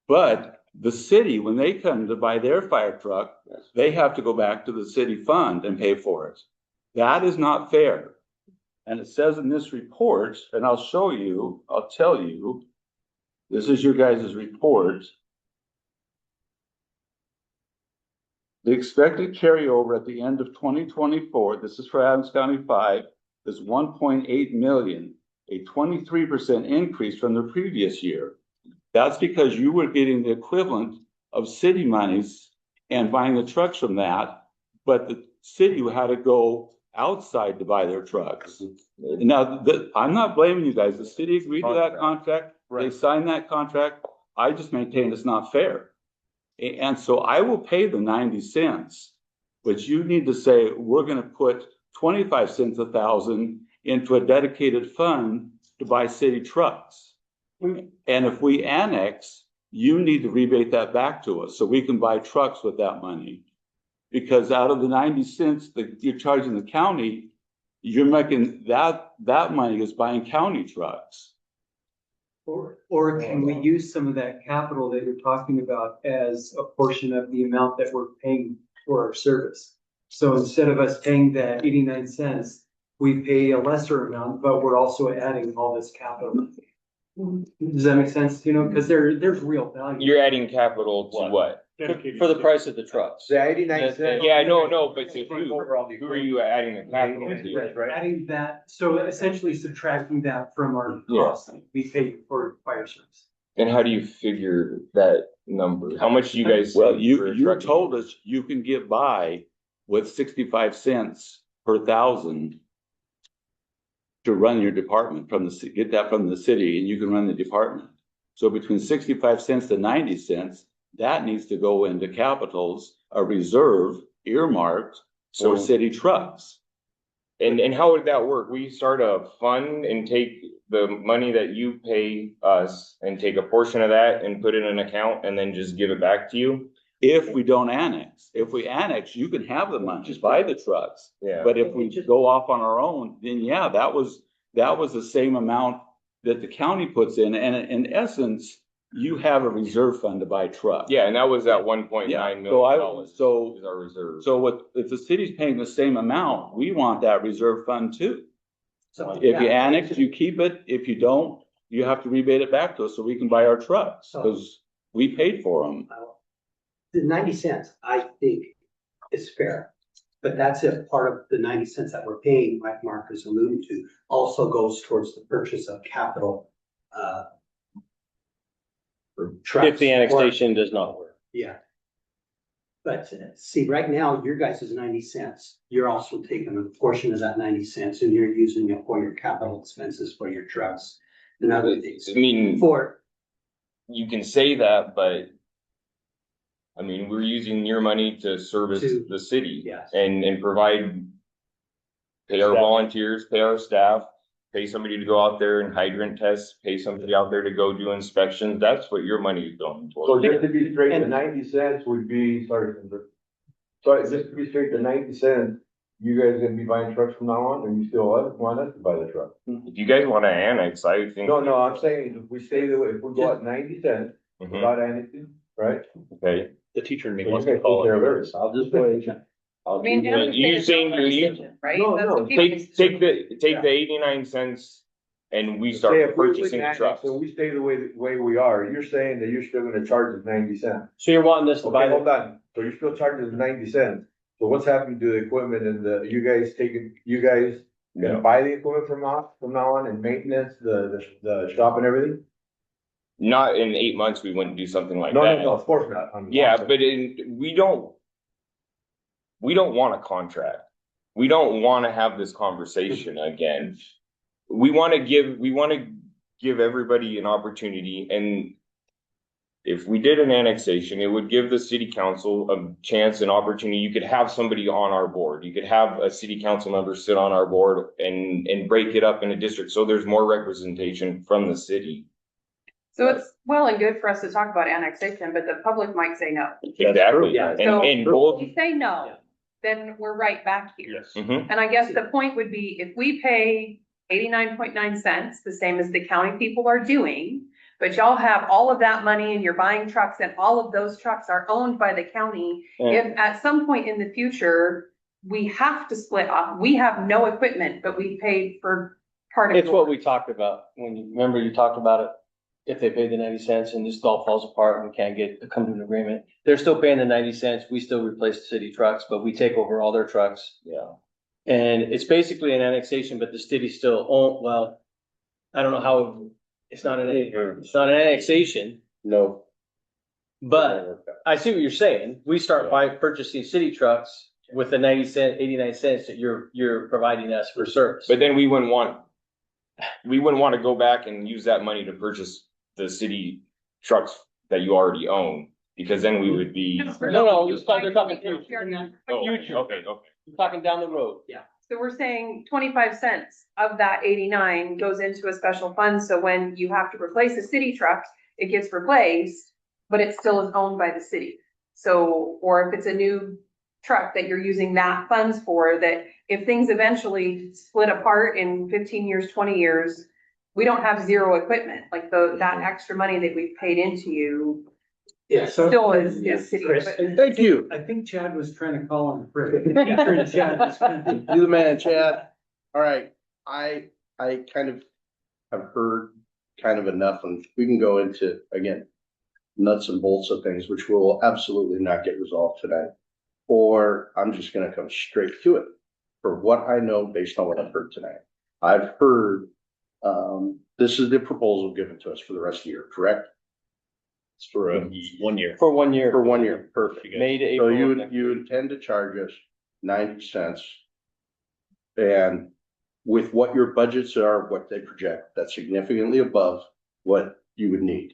But the city, when they come to buy their fire truck, they have to go back to the city fund and pay for it. That is not fair. And it says in this report, and I'll show you, I'll tell you, this is your guys' report. The expected carryover at the end of 2024, this is for Adams County 5, is 1.8 million, a 23% increase from the previous year. That's because you were getting the equivalent of city monies and buying the trucks from that, but the city had to go outside to buy their trucks. Now, I'm not blaming you guys. The city agreed to that contract. They signed that contract. I just maintain it's not fair. And so I will pay the 90 cents, but you need to say, we're going to put 25 cents a thousand into a dedicated fund to buy city trucks. And if we annex, you need to rebate that back to us so we can buy trucks with that money. Because out of the 90 cents that you're charging the county, you're making that money is buying county trucks. Or can we use some of that capital that you're talking about as a portion of the amount that we're paying for our service? So instead of us paying that 89 cents, we pay a lesser amount, but we're also adding all this capital. Does that make sense? You know, because there's real value. You're adding capital to what? For the price of the trucks. The 89 cents. Yeah, no, but to who are you adding the capital to? Adding that, so essentially subtracting that from our Yeah. costs we pay for fire service. And how do you figure that number? How much do you guys? Well, save you for a you truck? told us you can get by with 65 cents per thousand to run your department get that from the city, and you can run the department. So between 65 cents to 90 cents, that needs to go into capitals, a reserve earmarked for city trucks. And how would that work? We start a fund and take the money that you pay us and take a portion of that and put it in an account and then just give it back to you? If we don't annex, if we annex, you can have the money, just buy the trucks. Yeah. But if we go off on our own, then yeah, that was the same amount that the county puts in. And in essence, you have a reserve fund to buy trucks. Yeah, and that was at $1.9 million is our reserve. So if the city's paying the same amount, we want that reserve fund too. So, If you yeah. annex, you keep it. If you don't, you have to rebate it back to us so we can buy our trucks because we paid for them. The 90 cents, I think, is fair. But that's if part of the 90 cents that we're paying, like Mark is alluding to, also goes towards the purchase of capital, for trucks. If the annexation does not work. Yeah. But see, right now, your guys is 90 cents. You're also taking a portion of that 90 cents and you're using it for your capital expenses for your trucks and other things. I mean, For, you can say that, but I mean, we're using your money to service the city. Yes. And provide, pay our volunteers, pay our staff, pay somebody to go out there and hydrant test, pay somebody out there to go do inspections. That's what your money is going So for. just to be straight, the 90 cents would be, sorry, just to be straight, the 90 cents, you guys gonna be buying trucks from now on, or you still want us to buy the truck? If you guys want to annex, I think. No, I'm saying if we stay the way, if we go at 90 cents Mhm. without anything, right? Okay. The teacher in me So wants you to guys call take care of it. everything. I'll just wait. I mean, You're saying you need, right? No, That's no, what people take the 89 cents and we Say start if we purchasing annex trucks. and we stay the way we are, you're saying that you're still gonna charge us 90 cents. So you're wanting us to buy Okay, the hold on. So you're still charging us 90 cents. So what's happening to the equipment and you guys Yeah. gonna buy the equipment from now on and maintenance, the shop and everything? Not in 8 months, we wouldn't do something like No, that. of course not. Yeah, but we don't want a contract. we don't want to have this conversation again. We want to give everybody an opportunity, and if we did an annexation, it would give the city council a chance, an opportunity. You could have somebody on our board. You could have a city council member sit on our board and break it up in a district, so there's more representation from the city. So it's well and good for us to talk about annexation, but the public might say no. Exactly. Yeah. So And both. if we say no, then we're right back here. Yes. Mhm. And I guess the point would be if we pay 89.9 cents, the same as the county people are doing, but y'all have all of that money and you're buying trucks and all of those trucks are owned by the county. If at some point in the future, we have to split off, we have no equipment, but we paid for part of It's what yours. we talked about, when you, remember you talked about it, if they pay the 90 cents and this all falls apart and we can't come to an agreement, they're still paying the 90 cents, we still replace the city trucks, but we take over all their trucks. Yeah. And it's basically an annexation, but the city still own, well, I don't know how, it's not an annexation, No. but I see what you're saying. We start by purchasing city trucks with the 89 cents that you're providing us for service. But then we wouldn't want to go back and use that money to purchase the city trucks that you already own, because then we would be. No, they're talking future. Oh, Future. okay. We're talking down the road. Yeah. So we're saying 25 cents of that 89 goes into a special fund, so when you have to replace a city truck, it gets replaced, but it still is owned by the city. So, or if it's a new truck that you're using that funds for, that if things eventually split apart in 15 years, 20 years, we don't have zero equipment, like that extra money that we've paid into you Yeah, so. still is city Chris, equipment. Thank you. I think Chad was trying to call on Chris. Chad was trying to- You the man, Chad. All right, I kind of have heard kind of enough, and we can go into, again, nuts and bolts of things, which will absolutely not get resolved tonight. Or I'm just gonna come straight to it for what I know based on what I've heard tonight. I've heard, this is the proposal given to us for the rest of the year, correct? It's for 1 year. For 1 year. For 1 year, perfect. May to So April. of next you year. intend to charge us 90 cents. And with what your budgets are, what they project, that's significantly above what you would need.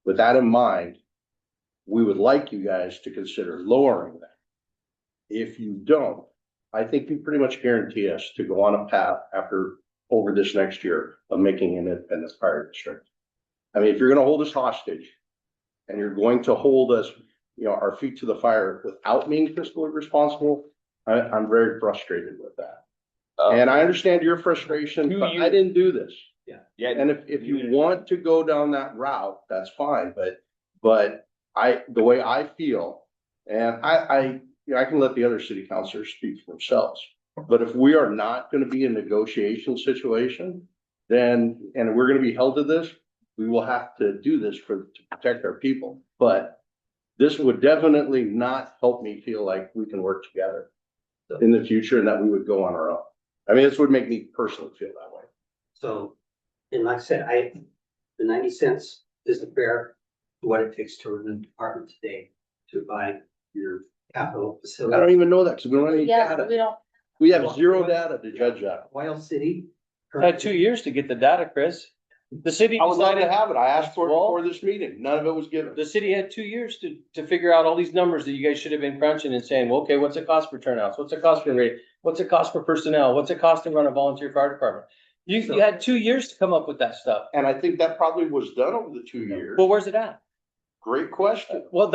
With that in mind, we would like you guys to consider lowering that. If you don't, I think you pretty much guarantee us to go on a path over this next year of making an independent fire district. I mean, if you're gonna hold us hostage and you're going to hold us, our feet to the fire without being fiscally responsible, I'm very frustrated with that. And I understand your frustration, but I didn't do this. Yeah. And if you want to go down that route, that's fine, but the way I feel, and I can let the other city councilors speak for themselves. But if we are not gonna be in a negotiation situation, and we're gonna be held to this, we will have to do this to protect our people. But this would definitely not help me feel like we can work together in the future and that we would go on our own. I mean, this would make me personally feel that way. So, and like I said, the 90 cents isn't fair to what it takes to run the department today to buy your capital facility. I don't even know that because we don't have any Yeah, data. we don't, We have zero data to judge that. Wild City. Had 2 years to get the data, Chris. The city I would love decided, to have it. I asked for it Well- before this meeting. None of it was given. the city had 2 years to figure out all these numbers that you guys should have been crunching and saying, well, okay, what's it cost for turnouts? What's it cost for rate? What's it cost for personnel? What's it cost to run a volunteer fire department? You had 2 years to come up with that stuff. And I think that probably was done over the 2 years. Well, where's it at? Great question. Well,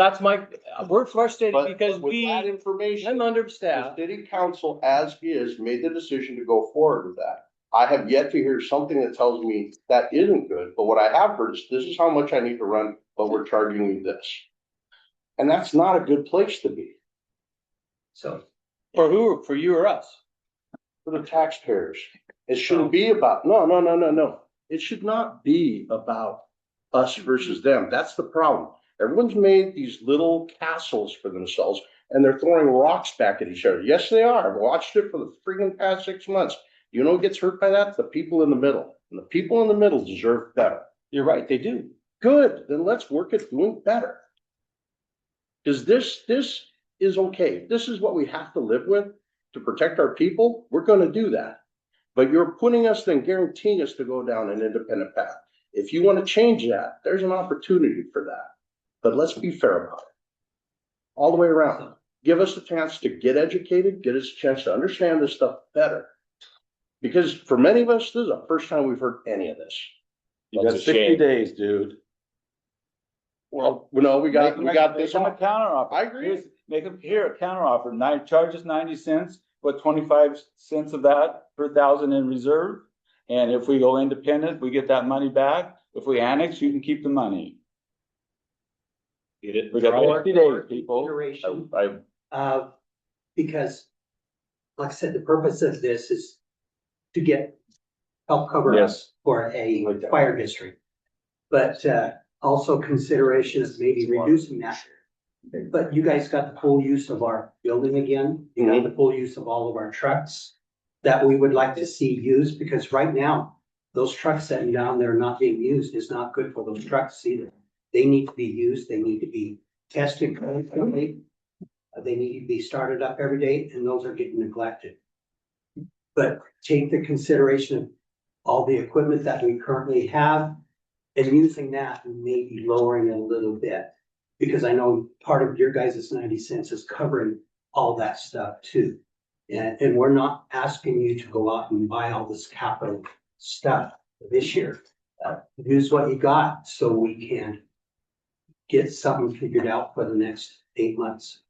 we're frustrated But because with that I'm information, the understaffed. city council as is made the decision to go forward with that. I have yet to hear something that tells me that isn't good, but what I have heard is this is how much I need to run, but we're charging you this. And that's not a good place to be So, For who? For you or us? for the taxpayers. It shouldn't be about, no. It should not be about us versus them. That's the problem. Everyone's made these little castles for themselves and they're throwing rocks back at each other. Yes, they are. I've watched it for the freaking past 6 months. You know who gets hurt by that? The people in the middle. And the people in the middle deserve better. You're right, they do. Good, then let's work at doing better. Because this is okay. This is what we have to live with. to protect our people, we're gonna do that. But you're putting us, then guaranteeing us to go down an independent path. If you want to change that, there's an opportunity for that. But let's be fair about it. All the way around. Give us a chance to get educated, get us a chance to understand this stuff better. Because for many of us, this is the first time we've heard any of this. You got That's a 60 shame. days, dude. Well, no, we got this Make 'em one. a counter offer. I agree. Make them here a counter offer. Charge us 90 cents, put 25 cents of that per thousand in reserve. And if we go independent, we get that money back. If we annex, you can keep the money. Get it? We got 60 days, people. Iteration, I, because, like I said, the purpose of this is to help cover Yes. us for a fire district. But, also consideration of maybe reducing that. But you guys got the full use of our building again. You got the full use of all of our trucks that we would like to see used, because right now, those trucks sitting down there not being used is not good for those trucks either. They need to be used, they need to be tested constantly. They need to be started up every day, and those are getting neglected. But take the consideration of all the equipment that we currently have and using that and maybe lowering it a little bit. Because I know part of your guys' 90 cents is covering all that stuff too. And we're not asking you to go out and buy all this capital stuff this year. Use what you got so we can get something figured out for the next 8 months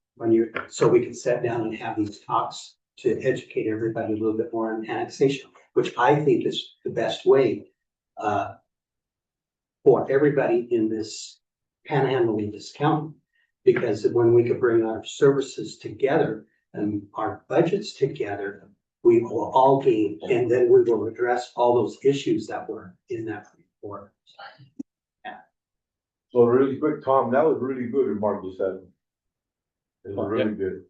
so we can sit down and have these talks to educate everybody a little bit more on annexation, which I think is the best way for everybody in this panhandling this county. Because when we could bring our services together and our budgets together, we will all gain, and then we will address all those issues that were in that report. So really quick, Tom, that was really good remark you said. It was really good.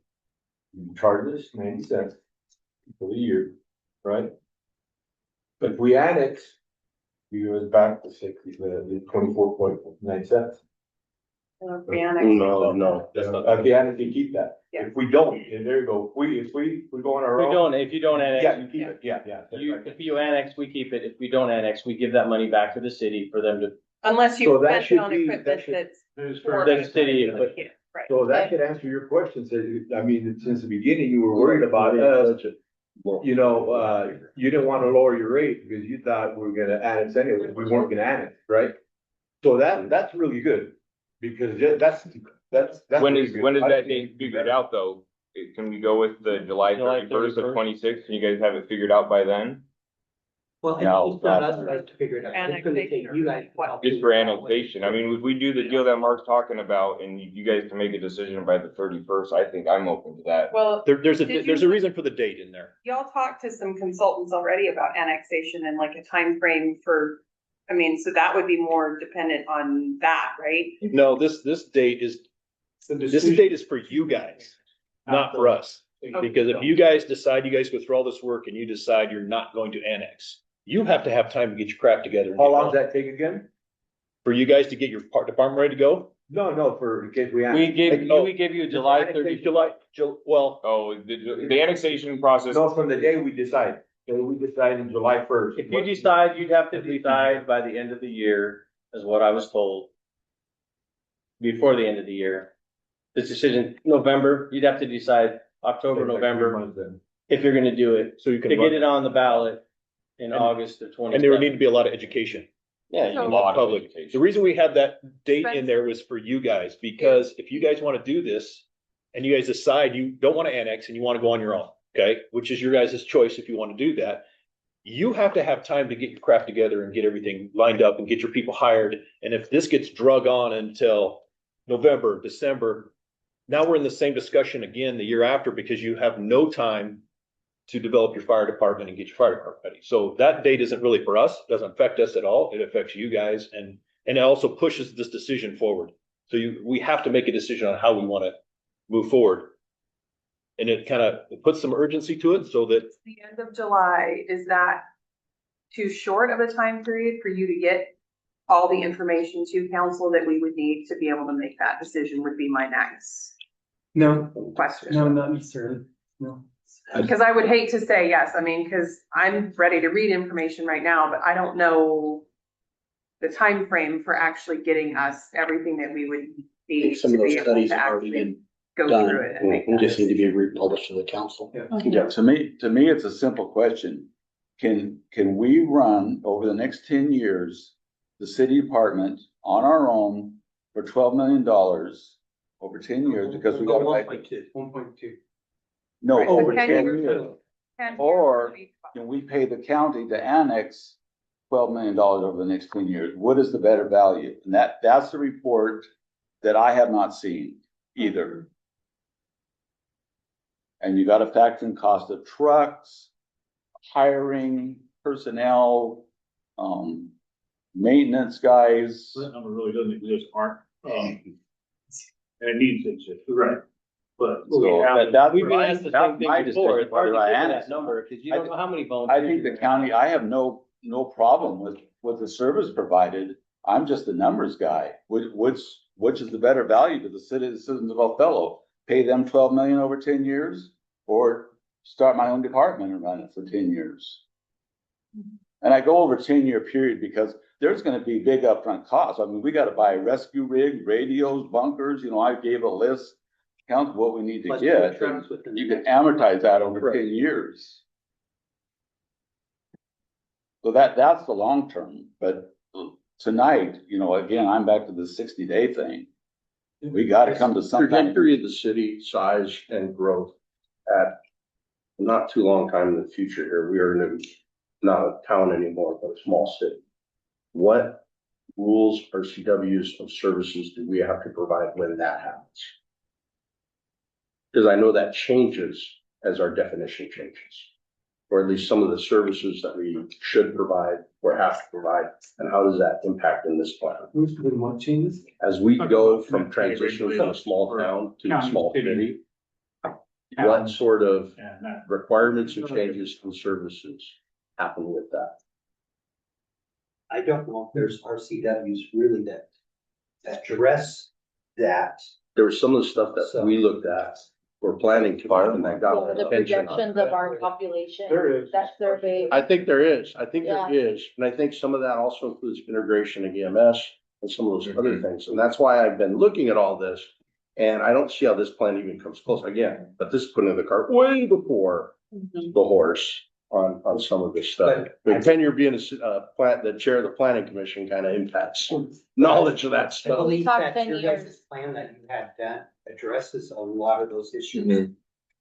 You charge us 90 cents for the year, right? But if we annex, you go back to 24.9 cents. No. At the annex, you keep that. Yeah. If we don't, and there you go, if we go on our own. If you don't annex. Yeah, you keep it, yeah. If you annex, we keep it. If we don't annex, we give that money back to the city for them to, Unless So you that spent it should on be- equipment that should- that's. for the city. But Right. So that should answer your question, I mean, since the beginning, you were worried about us. You know, you didn't want to lower your rate because you thought we were gonna annex anyway, we weren't gonna annex, right? So that's really good, because that's. when really is, good. when is I that think date figured out though? Can we go with the July July 31st 31st. of 26? Can you guys have it figured out by then? Well, No, it's not us guys to figure it out. It's gonna take you guys. to help Just figure for it out. annexation. I mean, if we do the deal that Mark's talking about and you guys can make a decision by the 31st, I think I'm open to that. Well, There's Did a you- reason for the date in there. y'all talked to some consultants already about annexation and like a time frame for, I mean, so that would be more dependent on that, right? No, this date is, this date is for you guys, not for us. Because if you guys decide you guys go through all this work and you decide you're not going to annex, you have to have time to get your crap together. and How get long does going. that take again? For you guys to get your department ready to go? No, for, in case we annex. we gave you July 30th. Well, Oh, the annexation process. No, from the day we decide, so we decide in July 1st. If you decide, you'd have to decide by the end of the year, is what I was told. Before the end of the year. This decision, November, you'd have to decide October, November, if you're gonna do it, so you to can, get it on the ballot in And- August of 20. and there would need to be a lot of education. Yeah, you So- A can- lot of Public. education. The reason we had that date in Spence- there was for you guys, because if you guys want to do this and you guys decide you don't want to annex and you want to go on your own, okay, which is your guys' choice if you want to do that, you have to have time to get your crap together and get everything lined up and get your people hired. And if this gets drug on until November, December, now we're in the same discussion again the year after because you have no time to develop your fire department and get your fire department ready. So that date isn't really for us, doesn't affect us at all. It affects you guys and it also pushes this decision forward. So we have to make a decision on how we want to move forward. And it kind of puts some urgency to it so that The end of July, is that too short of a time period for you to get all the information to council that we would need to be able to make that decision would be my next No, question. no, not necessarily, no. Because I would hate to say yes, I mean, because I'm ready to read information right now, but I don't know the time frame for actually getting us everything that we would need Some to of those be able studies to have already actually been go done. through it and make that Just need to be decision. republished to the council. Yeah. To me, it's a simple question. Can we run over the next 10 years, the city department on our own for $12 million over 10 years because we got. 1.2. No, Right, over so 10 10 years. years. 10 years Or would be can we pay the county to annex $12 million over the next 10 years? What is the better value? And that's the report that I have not seen either. And you gotta factor in cost of trucks, hiring personnel, maintenance guys. That number really doesn't exist, Mark. And it needs to exist, right? But. So We've been asked the same thing my before. It's hard to district, get to annex that number because you don't know how many I volunteers. think the you're gonna have. county, I have no problem with the service provided. I'm just the numbers guy. Which is the better value to the citizens of Othello? Pay them 12 million over 10 years or start my own department and run it for 10 years? And I go over a 10-year period because there's gonna be big upfront costs. I mean, we gotta buy a rescue rig, radios, bunkers, I gave a list, count what we need to Plus get. trucks within the You can next- amortize that over 10 years. So that's the long term, but tonight, again, I'm back to the 60-day thing. We gotta come to something. Trajectory of the city size and growth at not too long time in the future here. We are not a town anymore, but a small city. What rules or CWs of services do we have to provide when that happens? Because I know that changes as our definition changes. Or at least some of the services that we should provide or have to provide, and how does that impact in this plan? What changes? As we go from transition from a small town to a small city, what sort of requirements or changes and services happen with that? I don't know if there's RCWs really that address that. There was some of the stuff that we looked at, we're planning to fire, and that got our The attention. projections of our population, There is. that survey. I think there is, Yeah. and I think some of that also includes integration of EMS and some of those other things, and that's why I've been looking at all this. And I don't see how this plan even comes close again, but this is putting the cart way before the horse on some of this stuff. The tenure being the chair of the planning commission kind of impacts knowledge of that I stuff. believe Top that 10 your years. guys' plan that you had done addresses a lot of those issues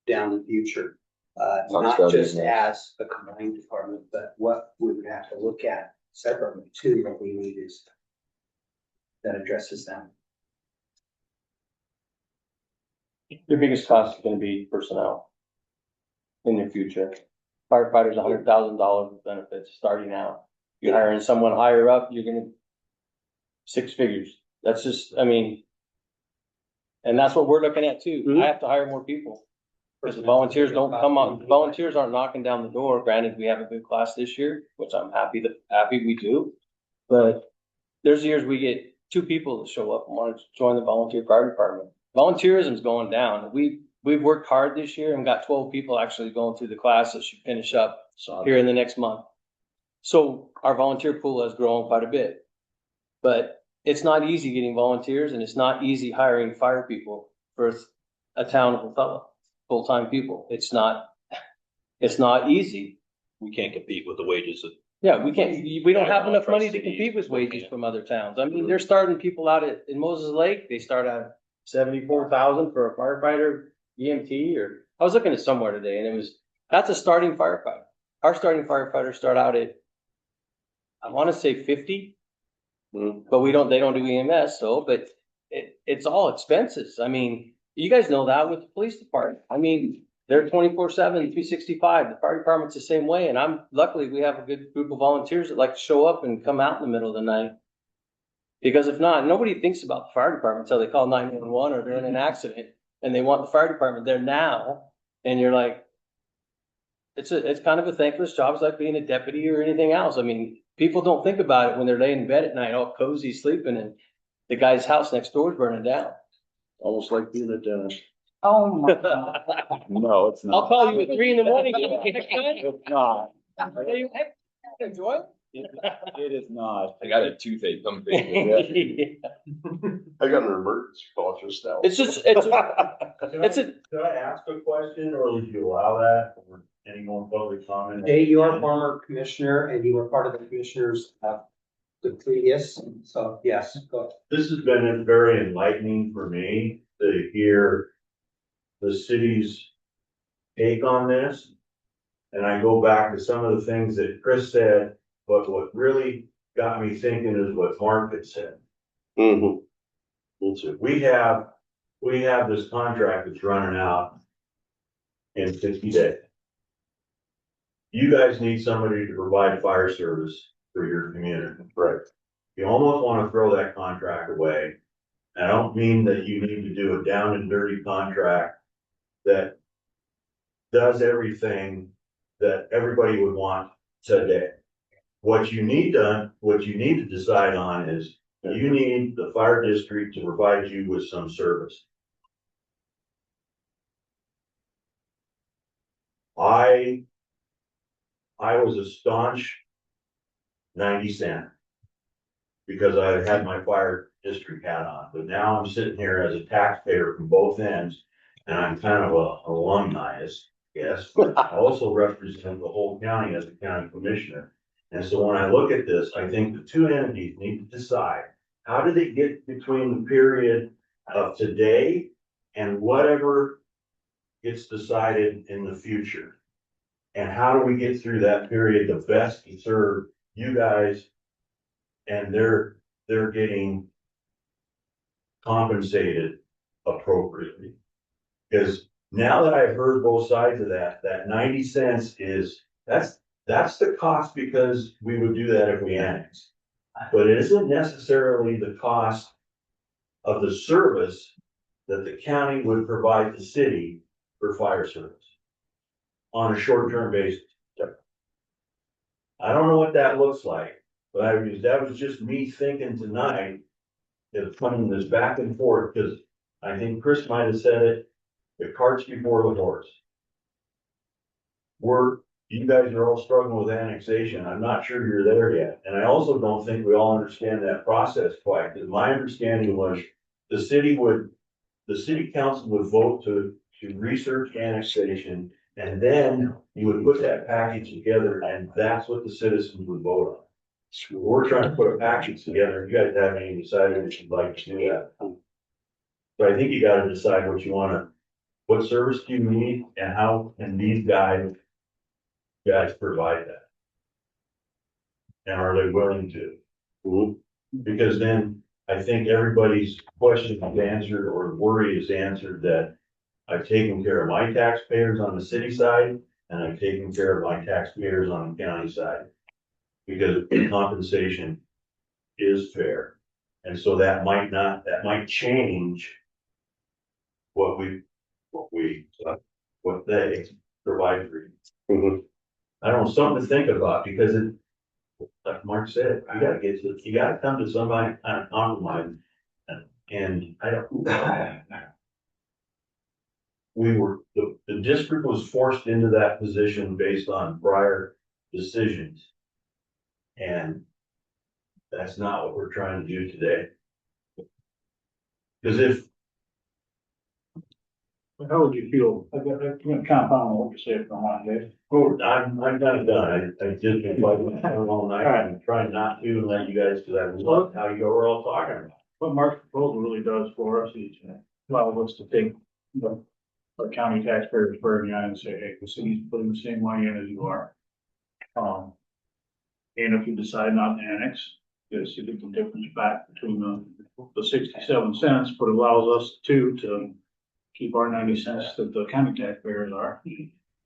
down the future. Not just as a combined department, but what we would have to look at separately too, what we need is that addresses them. Your biggest cost is gonna be personnel in the future. Firefighters, $100,000 of benefits starting out. You're hiring someone higher up, you're gonna 6 figures. That's just, and that's what we're looking at too. I have to hire more people. Because the volunteers don't come on, volunteers aren't knocking down the door. Granted, we have a good class this year, which I'm happy we do. But there's years we get 2 people that show up and want to join the volunteer fire department. Volunteerism's going down. We've worked hard this year and got 12 people actually going through the class that should finish up here in the next month. So our volunteer pool has grown quite a bit. But it's not easy getting volunteers and it's not easy hiring fire people for a town of Othello, full-time people. It's not easy. We can't compete with the wages of. Yeah, we don't have enough money to compete with wages from other towns. I mean, they're starting people out in Moses Lake, they start at 74,000 for a firefighter, EMT, or I was looking at somewhere today and that's a starting firefighter. Our starting firefighters start out at, I want to say 50, but they don't do EMS, but it's all expenses. I mean, you guys know that with the police department. I mean, they're 24/7, 365. The fire department's the same way. And luckily we have a good group of volunteers that like to show up and come out in the middle of the night. Because if not, nobody thinks about the fire department until they call 911 or they're in an accident and they want the fire department there now. And you're like, it's kind of a thankless job. It's like being a deputy or anything else. I mean, people don't think about it when they're laying in bed at night, all cozy, sleeping, and the guy's house next door is burning down. Almost like being a dentist. Oh my God. No, it's I'll not. call you at 3 in the morning. It's not. Enjoy. It is not. I got a toothache, come fix it. It's I got an emergency call just now. just, it's a, Could I ask a question, or would you allow that, or any more public comment? Jay, you are a former commissioner and you were part of the commissioners, the previous, so yes, go ahead. This has been very enlightening for me to hear the city's take on this. And I go back to some of the things that Chris said, but what really got me thinking is what Mark had said. Mm-hmm. Me too. We have this contract that's running out in 50 days. You guys need somebody to provide fire service for your community. Right. You almost want to throw that contract away. I don't mean that you need to do a down and dirty contract that does everything that everybody would want today. What you need to decide on is you need the fire district to provide you with some service. I was a staunch 90 cent because I had my fire district hat on, but now I'm sitting here as a taxpayer from both ends, and I'm kind of a alumni, yes, but I also represent the whole county as a county commissioner. And so when I look at this, I think the two entities need to decide, how do they get between the period of today and whatever gets decided in the future? And how do we get through that period the best to serve you guys, and they're getting compensated appropriately? Because now that I've heard both sides of that 90 cents is, that's the cost, because we would do that if we annexed. But it isn't necessarily the cost of the service that the county would provide the city for fire service on a short-term basis. I don't know what that looks like, but that was just me thinking tonight, is putting this back and forth, because I think Chris might have said it, the cart's before the horse. You guys are all struggling with annexation. I'm not sure you're there yet. And I also don't think we all understand that process quite, because my understanding was the city council would vote to research annexation, and then you would put that package together, and that's what the citizens would vote on. So we're trying to put a package together. You guys haven't even decided if you'd like to do that. So I think you gotta decide what service do you need, and how can these guys provide that? And are they willing to? Because then I think everybody's question is answered, or worry is answered, that I've taken care of my taxpayers on the city side, and I've taken care of my taxpayers on the county side. Because the compensation is fair. And so that might change what they provide for you. I don't know, something to think about, because like Mark said, you gotta come to somebody kind of compromise. And I don't. The district was forced into that position based on prior decisions. And that's not what we're trying to do today. Because How would you feel? I'm gonna compound what you say for a while, Dave. I'm kind of done. I just been fighting all night. I'm trying not to, and let you guys, because I love how you were all talking about. What Mark's proposal really does for us is allow us to take our county taxpayers' burden on and say, hey, the city's putting the same money in as you are. And if you decide not to annex, you see the difference back between the 67 cents, but allows us to keep our 90 cents that the county taxpayers are.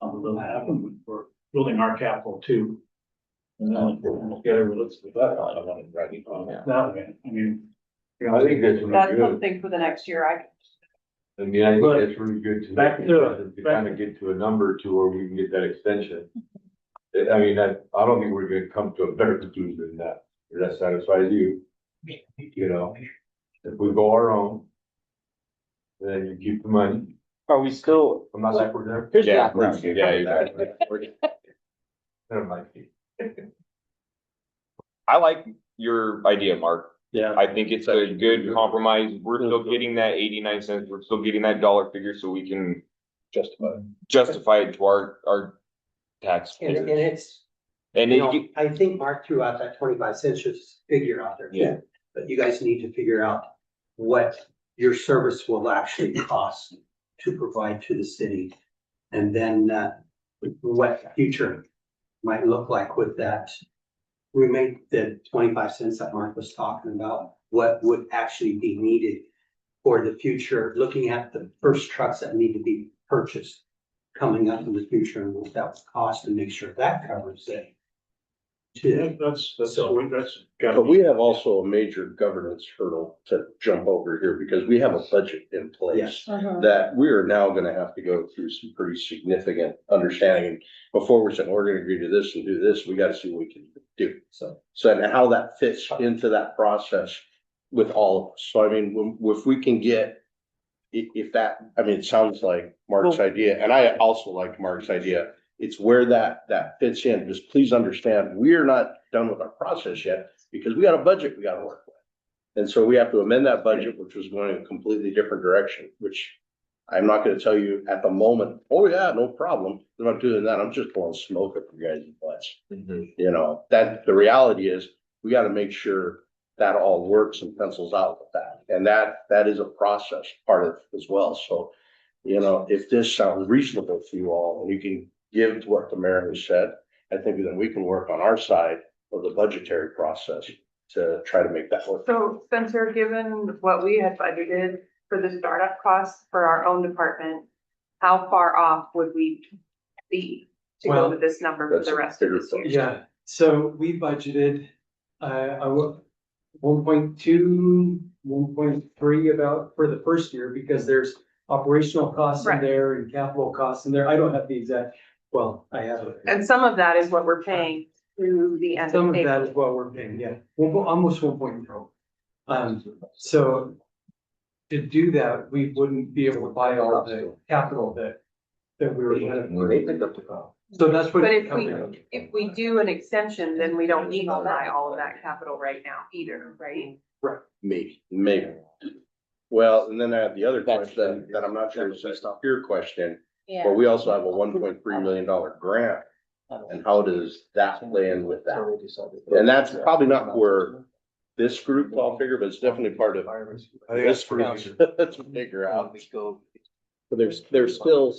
We'll have, and we're building our capital too. And then we'll get everyone to that. That way, I mean. I think that's really That's good. something for the next year. I I mean, I think that's really good to kind of get to a number to where we can get that extension. I mean, I don't think we're gonna come to a better conclusion than that, if that satisfies you. You know, if we go our own, then you keep the money, Are we still? I'm not like we're there. Here's the- Yeah, No. yeah, exactly. Never mind. I like your idea, Mark. Yeah. I think it's a good compromise. We're still getting that 89 cents. We're still getting that dollar figure so we can justify it to our tax. And it's, And you know, it, I think Mark threw out that 25 cents just figure out there. Yeah. But you guys need to figure out what your service will actually cost to provide to the city. And then, what future might look like with that. We make the 25 cents that Mark was talking about, what would actually be needed for the future, looking at the first trucks that need to be purchased coming up in the future and what that would cost and make sure that covers it. Too. But we have also a major governance hurdle to jump over here because we have a budget in place. Yes. That we are now gonna have to go through some pretty significant understanding. And before we're saying, we're gonna agree to this and do this, we gotta see what we can do. So and how that fits into that process with all of us. So I mean, if we can get, if that, I mean, it sounds like Mark's idea, and I also like Mark's idea. It's where that fits in. Just please understand, we are not done with our process yet because we got a budget we gotta work with. And so we have to amend that budget, which was going in a completely different direction, which I'm not gonna tell you at the moment, oh yeah, no problem. I'm not doing that. I'm just blowing smoke up your guys' butts. You know, that the reality is we gotta make sure that all works and pencils out with that. And that is a process part of it as well. So, you know, if this sounds reasonable to you all and you can give to what the mayor has said, I think then we can work on our side of the budgetary process to try to make that work. So Spencer, given what we had budgeted for the startup costs for our own department, how far off would we be to go Well, with this number for the rest of this year? Yeah, so we budgeted, 1.2, 1.3 about for the first year because there's operational costs in Right. there and capital costs in there. I don't have the exact, well, I have it. And some of that is what we're paying through the end Some of of that April. is what we're paying, yeah, almost 1.0. So to do that, we wouldn't be able to buy all the capital that we were gonna. So that's what. But if we do an extension, then we don't need to buy all of that capital right now either, right? Maybe. Well, and then I have the other question that I'm not sure is your question, Yeah. but we also have a $1.3 million grant. And how does that play in with that? And that's probably not where this group all figure, but it's definitely part of this group to figure out. But there's still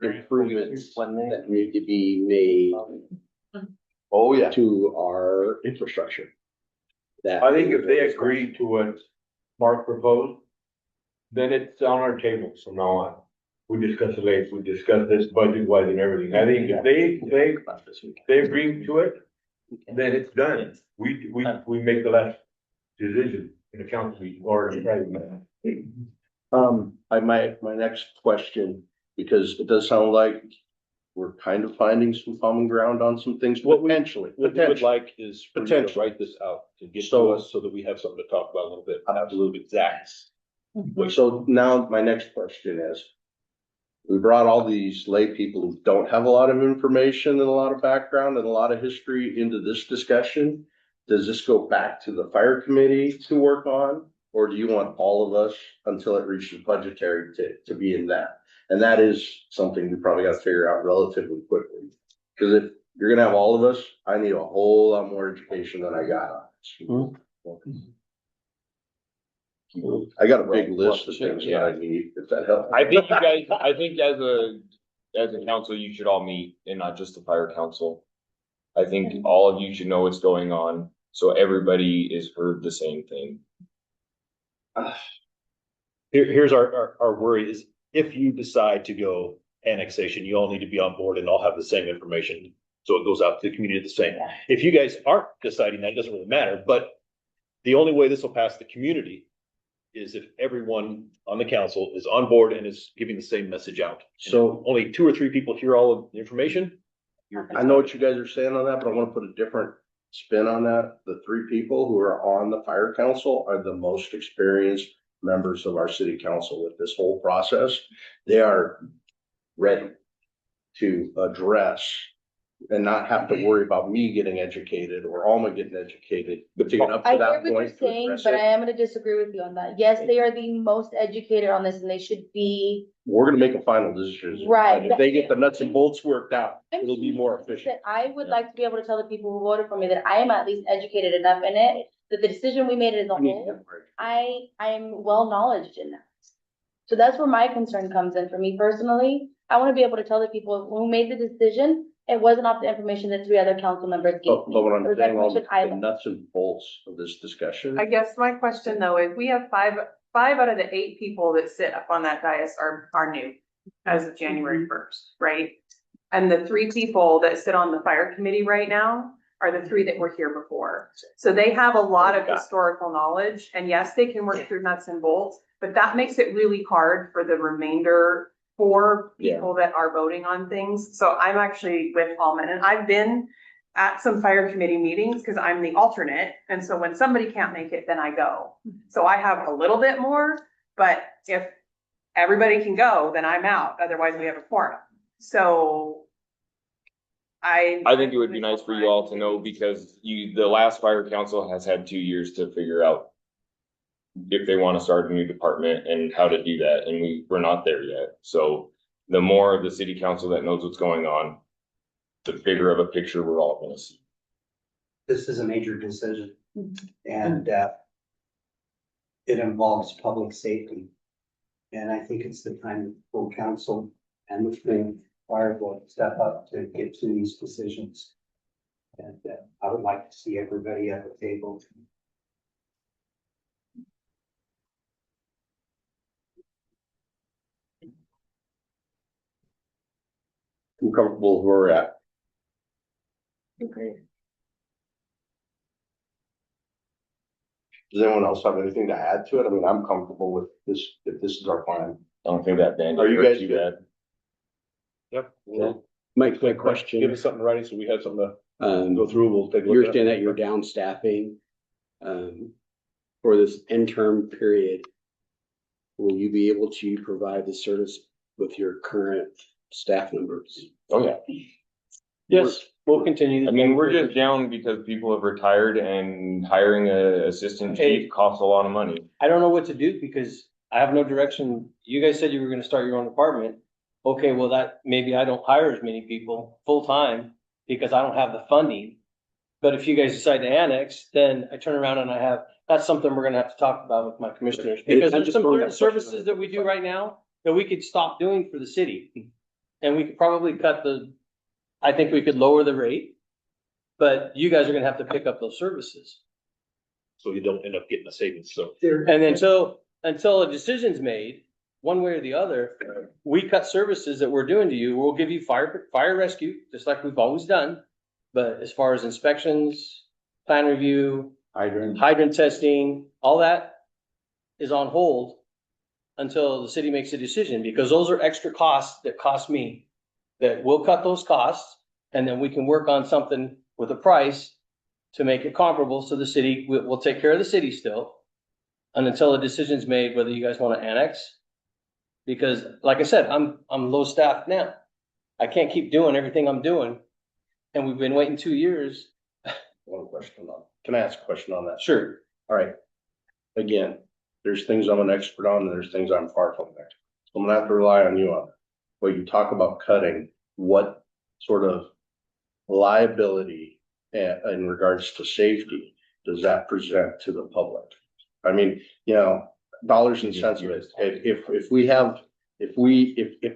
improvements that need to be made Oh, yeah. to our infrastructure. That. I think if they agree to what Mark proposed, then it's on our table from now on. We discuss it later, we discuss this budget wise and everything. I think if they agree to it, then it's done. We make the last decision in the council meeting or in a private matter. My next question, because it does sound like we're kind of finding some common ground on some things, potentially. What we would like is for you to write this out and get to us so that we have something to talk about a little bit. Absolute exacts. So now my next question is, we brought all these lay people who don't have a lot of information and a lot of background and a lot of history into this discussion. Does this go back to the fire committee to work on? Or do you want all of us until it reaches budgetary to be in that? And that is something we probably gotta figure out relatively quickly. Cause if you're gonna have all of us, I need a whole lot more education than I got on this. I got a big list of things that I need, if that helps. I think you guys, I think as a council, you should all meet and not just the fire council. I think all of you should know what's going on, so everybody is heard the same thing. Here's our worry is if you decide to go annexation, you all need to be on board and all have the same information. So it goes out to the community the same. If you guys aren't deciding that, it doesn't really matter, but the only way this will pass the community is if everyone on the council is on board and is giving the same message out. So if only 2 or 3 people hear all of the information. I know what you guys are saying on that, but I want to put a different spin on that. The 3 people who are on the fire council are the most experienced members of our city council with this whole process. They are ready to address and not have to worry about me getting educated or Alma getting educated. But to get up I to hear that what you're point to saying, address but I it, am gonna disagree with you on that. Yes, they are the most educated on this and they should be. we're gonna make a final decision. Right. And if they get the nuts and bolts worked out, it'll be more efficient. That I would like to be able to tell the people who voted for me that I am at least educated enough in it, that the decision we made as a whole, I'm well knowledgeable in that. So that's where my concern comes in for me personally. I wanna be able to tell the people who made the decision, it wasn't off the information that 3 other council members gave But me. what I'm It was saying, all information the I- nuts and bolts of this discussion. I guess my question though is we have five out of the 8 people that sit up on that dais are new as of January 1st, right? And the 3 people that sit on the fire committee right now are the 3 that were here before. So they have a lot of historical knowledge, and yes, they can work through nuts and bolts, but that makes it really hard for the remainder 4 people that are voting on things. So I'm actually with Alman, and I've been at some fire committee meetings because I'm the alternate. And so when somebody can't make it, then I go. So I have a little bit more, but if everybody can go, then I'm out. Otherwise we have a quorum. So I think it would be nice for you all to know because the last fire council has had 2 years to figure out if they want to start a new department and how to do that. And we're not there yet. So the more of the city council that knows what's going on, the bigger of a picture we're all gonna see. This is a major decision and, it involves public safety. And I think it's the time for council and the fire board to step up to get to these decisions. And, I would like to see everybody at the table. I'm comfortable where we're at. Okay. Does anyone else have anything to add to it? I mean, I'm comfortable with this, if this is our plan. I don't think that band. Are you guys good? bad. Yep. Mike, my question. Give us something writing so we have something to Um, go through. We'll take a you look at understand it. that you're down staffing, for this interim period. Will you be able to provide the service with your current staff numbers? Oh, yeah. Yes, we'll continue. I mean, we're just down because people have retired and hiring a assistant chief costs a lot of money. I don't know what to do because I have no direction. You guys said you were gonna start your own department. Okay, well that, maybe I don't hire as many people full-time because I don't have the funding. But if you guys decide to annex, then I turn around and that's something we're gonna have to talk about with my commissioners. Because there's some certain services that we do right now that we could stop doing for the city. And we could probably I think we could lower the rate, but you guys are gonna have to pick up those services. So you don't end up getting a savings, so. And until a decision's made, one way or the other, we cut services that we're doing to you. We'll give you fire rescue, just like we've always done. But as far as inspections, plan review, hydrant testing, all that is on hold until the city makes a decision, because those are extra costs that cost me. That we'll cut those costs, and then we can work on something with a price to make it comparable, so the city, we'll take care of the city still. And until a decision's made whether you guys want to annex. Because like I said, I'm low staffed now. I can't keep doing everything I'm doing. And we've been waiting 2 years. One question on, can I ask a question on that? Sure. All right. Again, there's things I'm an expert on and there's things I'm far from an expert. So I'm gonna have to rely on you on it. When you talk about cutting, what sort of liability in regards to safety does that present to the public? I mean, dollars and cents of it. If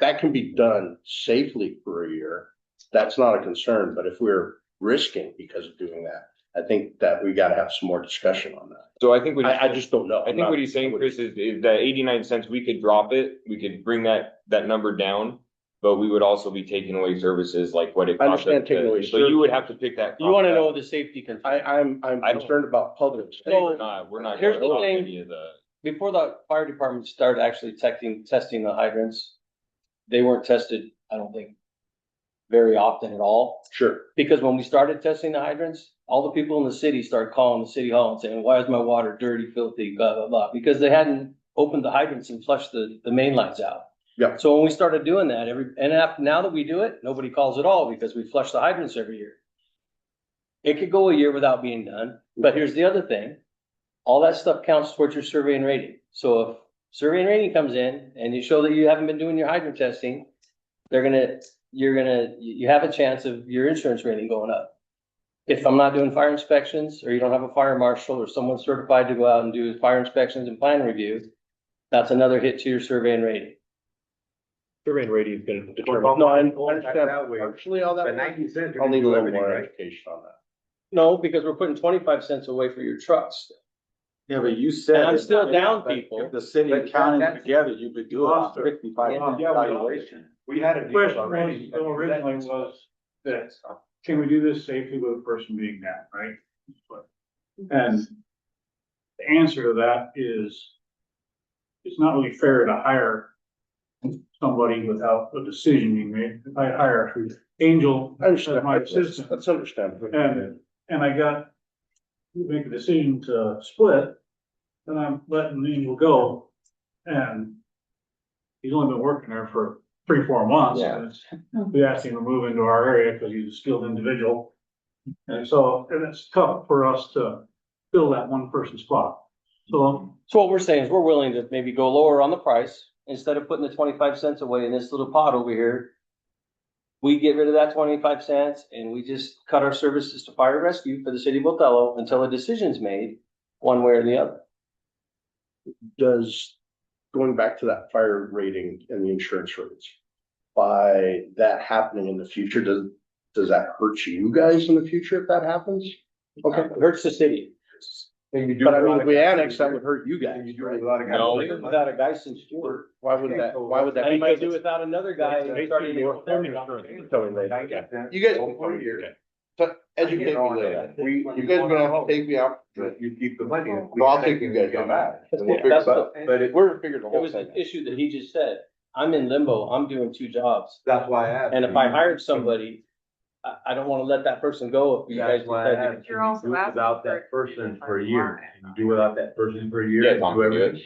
that can be done safely for a year, that's not a concern. But if we're risking because of doing that, I think that we gotta have some more discussion on that. So I think I just don't know. I think what he's saying, Chris, is that 89 cents, we could drop it, we could bring that number down, but we would also be taking away services like what it I costs. understand taking away So you would have to pick that. You wanna cost know out. the safety concern. I'm concerned about public safety. So- We're not. Here's the going thing. any of the- Before the fire department started actually testing the hydrants, they weren't tested, I don't think, very often at all. Sure. Because when we started testing the hydrants, all the people in the city started calling the city hall and saying, why is my water dirty, filthy, blah, blah, blah, because they hadn't opened the hydrants and flushed the main lines out. Yeah. So when we started doing that, now that we do it, nobody calls at all because we flush the hydrants every year. It could go a year without being done, but here's the other thing. All that stuff counts towards your survey and rating. So if survey and rating comes in and you show that you haven't been doing your hydrant testing, you have a chance of your insurance rating going up. If I'm not doing fire inspections, or you don't have a fire marshal or someone certified to go out and do fire inspections and plan review, that's another hit to your survey and rating. Survey and rating is gonna determine. No, I understand partially all that. The 90 cents. I'll need a little more education on that. No, because we're putting 25 cents away for your trucks. Yeah, but you said. And I'm still down but people. If the city and But county that's- together, you could do a 55 valuation. We had a deal Question already. originally was that, can we do this safely with a person being down, right? And the answer to that is, it's not really fair to hire somebody without a decision being made. If I hire Angel I as understand. my assistant, That's understandable. and I make a decision to split, then I'm letting Angel go. And he's only been working there for 3-4 months. Yeah. And we asked him to move into our area because he's a skilled individual. And it's tough for us to fill that one person spot. So So what we're saying is we're willing to maybe go lower on the price. Instead of putting the 25 cents away in this little pot over here, we get rid of that 25 cents and we just cut our services to fire rescue for the city of Othello until a decision's made one way or the other. Does, going back to that fire rating and the insurance rates, by that happening in the future, does that hurt you guys in the future if that happens? Okay, It hurts the city. but I mean, if we annex, that would hurt you guys, You do right? a lot of. No. Without a guy since Stewart. Why would that, why would that? And he might do without another guy. starting in- You guys, so educate me later. You guys are gonna have to take me out. You keep the money. No, I'll take you guys on that. And we'll figure That's it out. But we're figuring the It whole was thing. an issue that he just said. I'm in limbo. I'm doing 2 jobs. That's why I asked. And if I hired somebody, I don't want to let that person go if you guys That's why I decide to. asked. You're also You do asking without for that person it. for a year. You do without that person for a year. Yeah, and Tom do can do everything.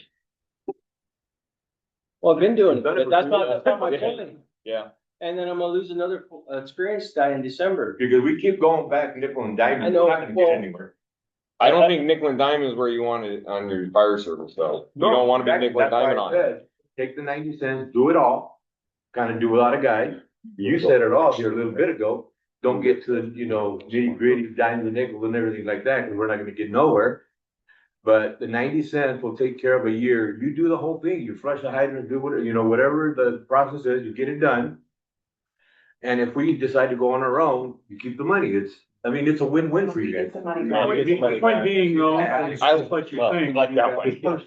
Well, I've been doing it, Done it but for that's not my Yeah. plan. Yeah. And then I'm gonna lose another experienced guy in December. Because we keep going back nickel and I diming, know, we're not gonna well- get anywhere. I don't think nickel and dime is where you want it on your fire service, though. You don't wanna be exactly. nickel and That's why diming I on it. said, take the 90 cents, do it all, kinda do without a guy. You said it all here a little bit ago. Don't get to, nitty gritty, dimes and nickels and everything like that, cause we're not gonna get nowhere. But the 90 cents will take care of a year. You do the whole thing. You flush the hydrant, do whatever, whatever the process is, you get it done. And if we decide to go on our own, you keep the money. It's a win-win for you guys. Yeah, we get the money point back. being though, I it's like you're well, saying. like that one.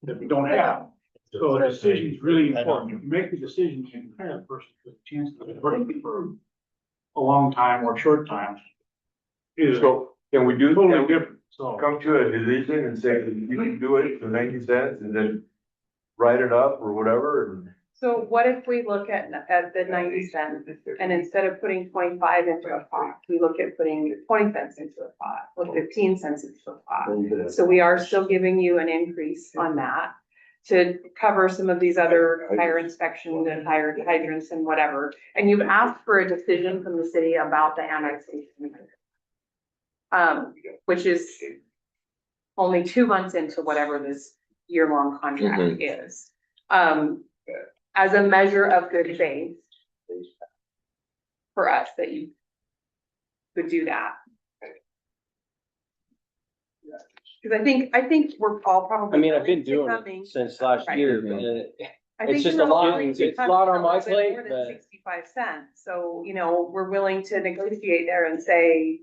That we don't have. So a decision's really important. If you make the decision, you can hire a person with a chance to work for a long time or a short time. Is So can we do, totally can we different, so. come to a decision and say, you can do it for 90 cents and then write it up or whatever and. So what if we look at the 90 cents and instead of putting 25 into a pot, we look at putting 20 cents into a pot or 15 cents into a pot? So we are still giving you an increase on that to cover some of these other higher inspection and higher hydrants and whatever. And you've asked for a decision from the city about the annexation. Which is only 2 months into whatever this year-long contract is. As a measure of good faith for us that you could do that. Because I think we're all probably. I mean, I've been willing to doing coming. it since last Right. year, Mhm. and I it's think just we're a lot- all willing to it's a come lot to on my a little bit plate, more than but- 65 cents, so, we're willing to negotiate there and say,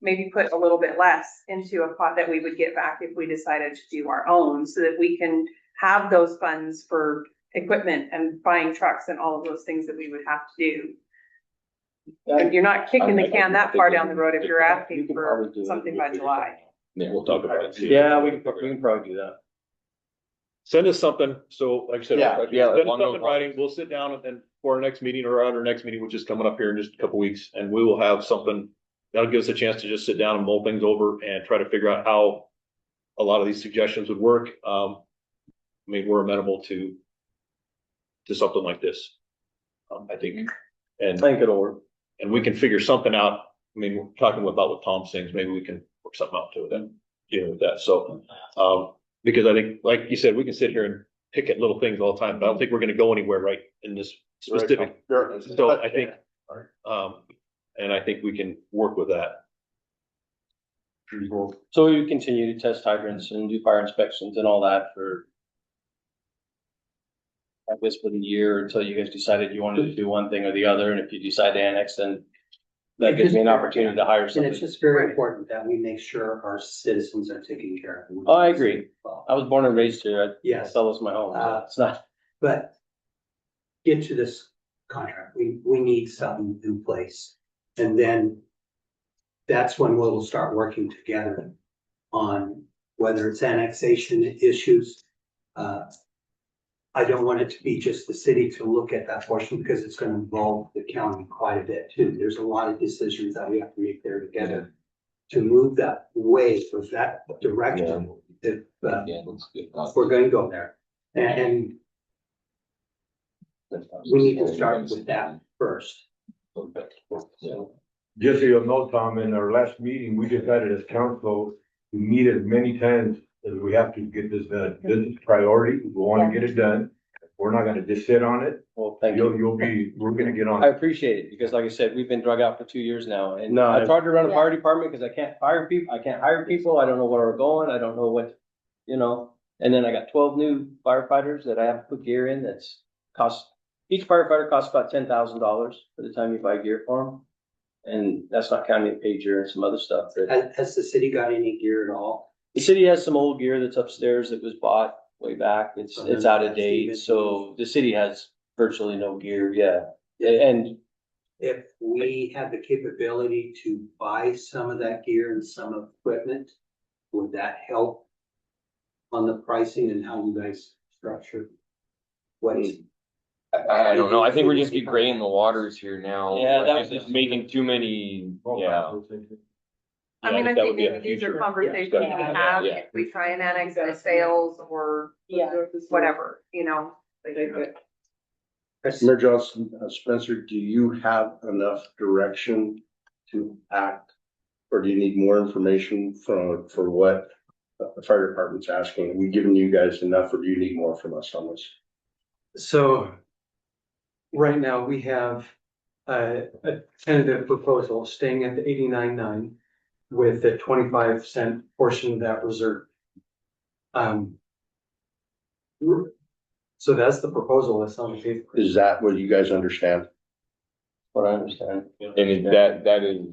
maybe put a little bit less into a pot that we would get back if we decided to do our own, so that we can have those funds for equipment and buying trucks and all of those things that we would have to do. And you're not kicking the can that far down the road if you're asking for something by July. Yeah, we'll talk about it. yeah, we can probably do that. Send us something, so like I said. Yeah, yeah, Send us along something those in writing, we'll sit down and for our next meeting or at our next meeting, which is coming up here in just a couple weeks, and we will have something. That'll give us a chance to just sit down and mull things over and try to figure out how a lot of these suggestions would work. I mean, we're amenable to something like this. I think, and I think it'll work. and we can figure something out. I mean, we're talking about what Tom's saying, maybe we can work something out to it, dealing with that. So, because I think, like you said, we can sit here and pick at little things all the time, but I don't think we're gonna go anywhere right in this specific. So I think, and I think we can work with that. So we would continue to test hydrants and do fire inspections and all that for I guess for the year until you guys decided you wanted to do one thing or the other, and if you decide to annex, then that gives me an opportunity to hire And somebody. it's just very important that we make sure our citizens are taken care of. Oh, I agree. I was born and raised here. Yes. Othello's my home. So it's not. But get to this contract. We need something in place. And then that's when we'll start working together on whether it's annexation issues. I don't want it to be just the city to look at that portion because it's gonna involve the county quite a bit too. There's a lot of decisions that we have to make there together to move that way or that direction. If we're gonna go there. And we need to start with that first. Just so you'll know, Tom, in our last meeting, we decided as council to meet as many times as we have to get this done. This is priority. We want to get it done. We're not gonna just sit on it. Well, thank you. We're gonna get on I it. appreciate it because like I said, we've been drug out for 2 years now and No, I tried to run a fire department because I can't fire people. I can't hire people. I don't know where we're going. I don't know what, and then I got 12 new firefighters that I have to put gear in each firefighter costs about $10,000 by the time you buy gear for them. And that's not counting a pager and some other stuff that. Has the city got any gear at all? The city has some old gear that's upstairs that was bought way back. It's out of date, so the city has virtually no gear, And If we had the capability to buy some of that gear and some equipment, would that help on the pricing and how you guys structure? What is? I don't know. I think we're just be grading the waters here now. Yeah, that Like, was just making too many, yeah. I mean, I that think would be a maybe these are future conversations we discussion. have Yeah. if we try and annex and it fails or whatever, Mayor Johnson, Spencer, do you have enough direction to act? Or do you need more information for what the fire department's asking? Are we giving you guys enough or do you need more from us on this? So right now we have a tentative proposal staying at the 89.9 with a 25-cent portion of that reserve. So that's the proposal that's on the paper. Is that what you guys understand? what I understand. And that is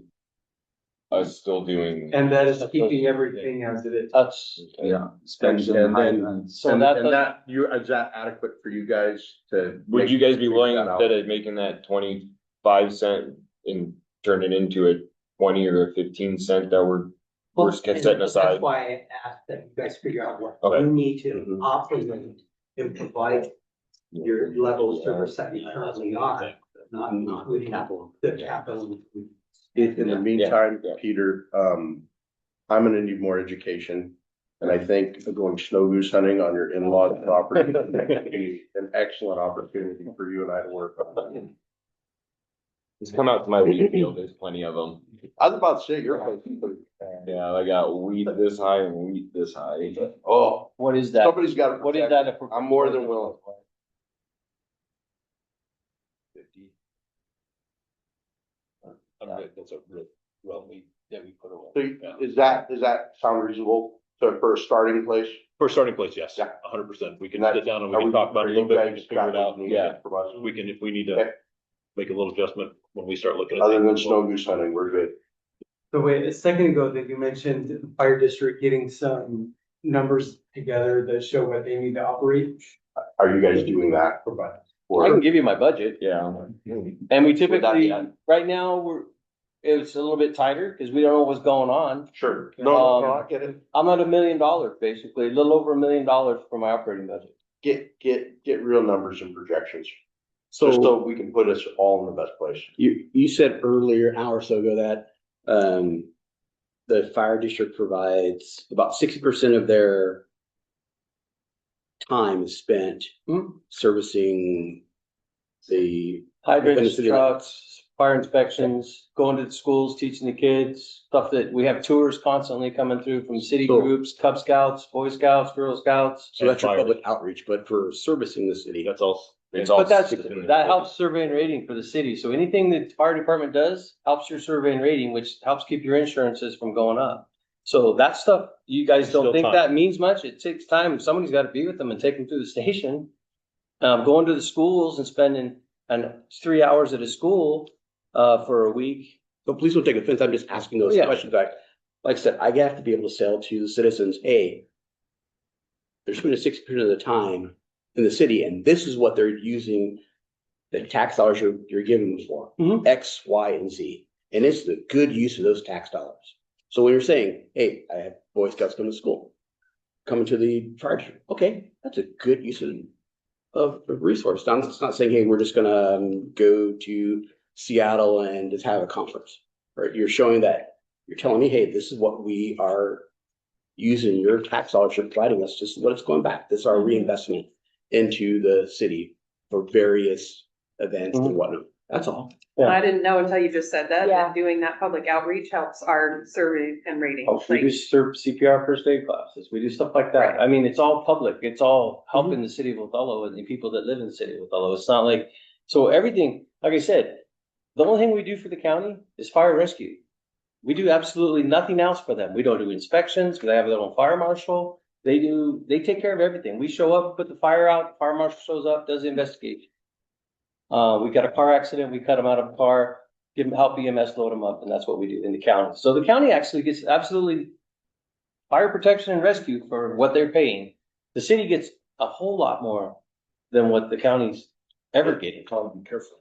us still doing. And that is keeping everything as it is. That's, Yeah. And then, so and that, that, is that adequate for you guys to? Would you guys be willing, figure that out? instead of making that 25 cent and turn it into a 20 or a 15 cent that we're setting aside? That's why I asked that you guys figure out what Okay. you need to operate and provide your level of service that you currently are, not with capital, the capital. In the meantime, yeah. Peter, I'm gonna need more education. And I think going snow goose hunting on your in-law property would be an excellent opportunity for you and I to work on. Just come out to my wheat field, there's plenty of them. I was about to say, you're. Yeah, I got wheat this high and wheat this high. Oh, what is that? somebody's got to. What is that? I'm more than willing. 50. That's a real, we put away. So does that sound reasonable for a starting place? For a starting place, yes. Yeah. 100%. We can And that- sit down and we Are can talk about it a little bit, we can figure it out. Yeah. From us. We can, if we need Okay. to make a little adjustment when we start looking at. Other than things. snow goose hunting, we're good. So wait, a second ago that you mentioned the fire district getting some numbers together that show what they need to operate. Are you guys doing that? I can give you my budget. Yeah. And we typically, right now, it's a little bit tighter because we don't know what's going on. Sure. No, I get it. I'm at $1 million, basically, a little over $1 million for my operating budget. Get real numbers and projections. So we can put us all in the best place. You said earlier, an hour or so ago, that the fire district provides about 60% of their time is spent servicing the Hydrants, City- trucks, fire inspections, going to the schools, teaching the kids, stuff that we have tours constantly coming through from city So- groups, Cub Scouts, Boy Scouts, Girl Scouts. So that's your fire. public outreach, but for servicing the city. That's all. It's all. But that's, sitting in that the- helps survey and rating for the city. So anything that the fire department does helps your survey and rating, which helps keep your insurances from going up. So that stuff, you guys don't Still think time. that means much? It takes time. Somebody's got to be with them and take them through the station. Going to the schools and spending 3 hours at a school, for a week. So please don't take offense. I'm just asking those Yeah. questions. Like I said, I have to be able to sell to the citizens, hey, they're spending 60% of the time in the city, and this is what they're using the tax dollars you're giving them for, Mhm. X, Y, and Z. And it's the good use of those tax dollars. So when you're saying, hey, I have Boy Scouts coming to school, coming to the fire district, okay, that's a good use of resource. It's not saying, hey, we're just gonna go to Seattle and just have a conference, right? You're showing that, you're telling me, hey, this is what we are using your tax dollars you're providing us, this is what it's going back. This is our reinvestment into the city for various events and whatnot. That's all. Yeah. I didn't know until you just said that, Yeah. that doing that public outreach helps our survey and rating. We do CPR first aid classes. We do stuff like that. Right. I mean, it's all public. It's all helping the city of Othello and the people that live in the city of Othello. It's not like, so everything, like I said, the only thing we do for the county is fire rescue. We do absolutely nothing else for them. We don't do inspections. They have their own fire marshal. They take care of everything. We show up, put the fire out, fire marshal shows up, does the investigation. We got a car accident, we cut them out of a car, help EMS load them up, and that's what we do in the county. So the county actually gets absolutely fire protection and rescue for what they're paying. The city gets a whole lot more than what the county's ever getting. Be careful.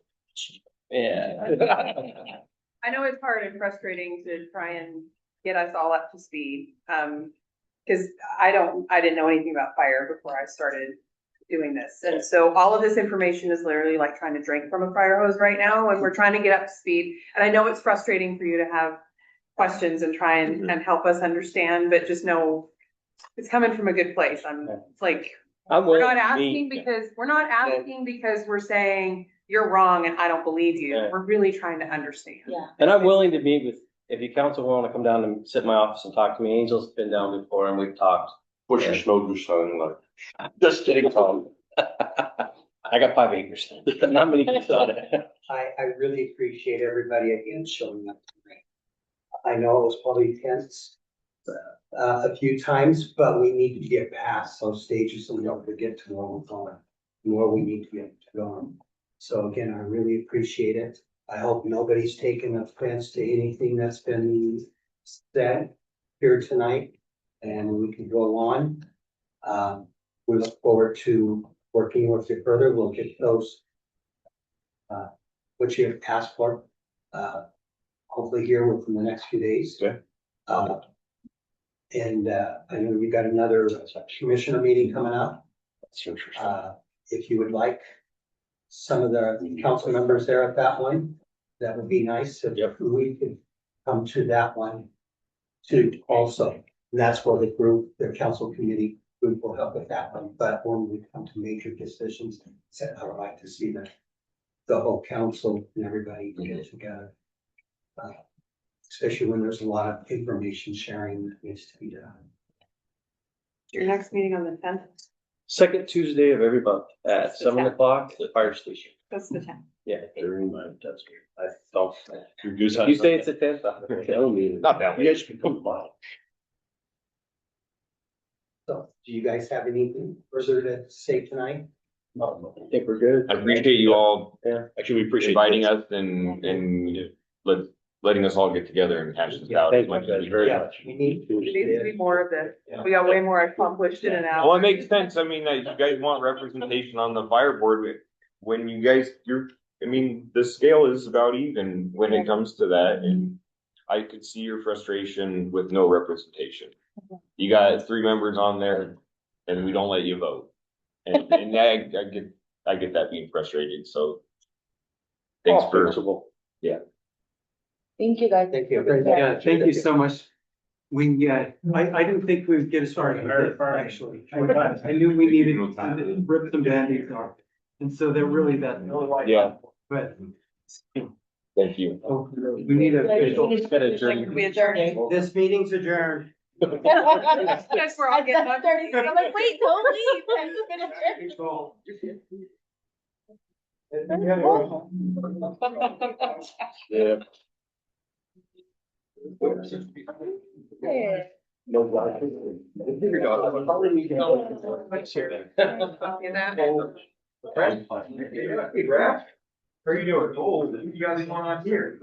Yeah. I know it's hard and frustrating to try and get us all up to speed. Cause I didn't know anything about fire before I started doing this. And so all of this information is literally like trying to drink from a fire hose right now, and we're trying to get up to speed. And I know it's frustrating for you to have questions and try and help us understand, but just know it's coming from a good place. It's like, we're not asking because we're saying you're wrong and I don't believe you. Yeah. We're really trying to understand. Yeah. And I'm willing to meet with, if you council want to come down and sit in my office and talk to me, Angel's been down before and we've talked. Push your snow goose on, like, just kidding, Tom. I got 5 acres, not many kids on it. I really appreciate everybody again showing up tonight. I know it was probably tense a few times, but we need to get past those stages so we don't forget to where we're going, and where we need to get to going. So again, I really appreciate it. I hope nobody's taken offense to anything that's been said here tonight, and we can go on. We look forward to working with you further. We'll get those what you have asked for, hopefully here within the next few days. Okay. And I know we got another commissioner meeting coming up. That's interesting. If you would like some of the council members there at that one, that would be nice if we could come to that one too also. And that's where the group, the council committee group will help with that one. But when we come to major decisions, I would like to see the whole council and everybody get together. Especially when there's a lot of information sharing that needs to be done. Your next meeting on the 10th, Second Tuesday of every month at 7 o'clock at the fire station. that's the 10th. Yeah. That's good. I thought. Your goose hunt. You say it's the 10th? Tell me. Not that You way. guys can come by. So, do you guys have anything further to say tonight? I think we're good. I appreciate you all Actually, we appreciate. inviting us and letting us all get together and hash this out. Thank you guys very Yeah, much. we need It needs to be more of this. We got way more accomplished in an hour. Well, it makes sense. I mean, you guys want representation on the fire board. When you guys, the scale is about even when it comes to that. And I could see your frustration with no representation. You got 3 members on there and we don't let you vote. And I get that being frustrated. So thanks for, Thank you, guys. Thank you. Yeah, thank you so much. I didn't think we would get as far as this, actually. I knew we needed to rip some band-aids off. And so they're really that. Yeah. But Thank you. we need a. We adjourn. This meeting's adjourned. Yes, we're all getting up. I'm like, wait, don't leave. I'm just gonna check. Yeah. Hey. Hey, Raph. How are you doing? Oh, you guys going on here?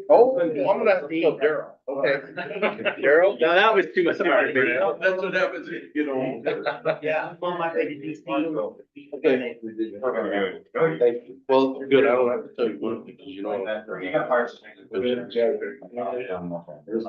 Oh, I'm gonna have to tell Daryl, okay. Daryl? No, that was too much. Sorry, man. That's what happens, you know. Yeah. Well, my baby, Okay. Thank you. Well, good, I don't have to tell you what, because you know. You got parts. Because-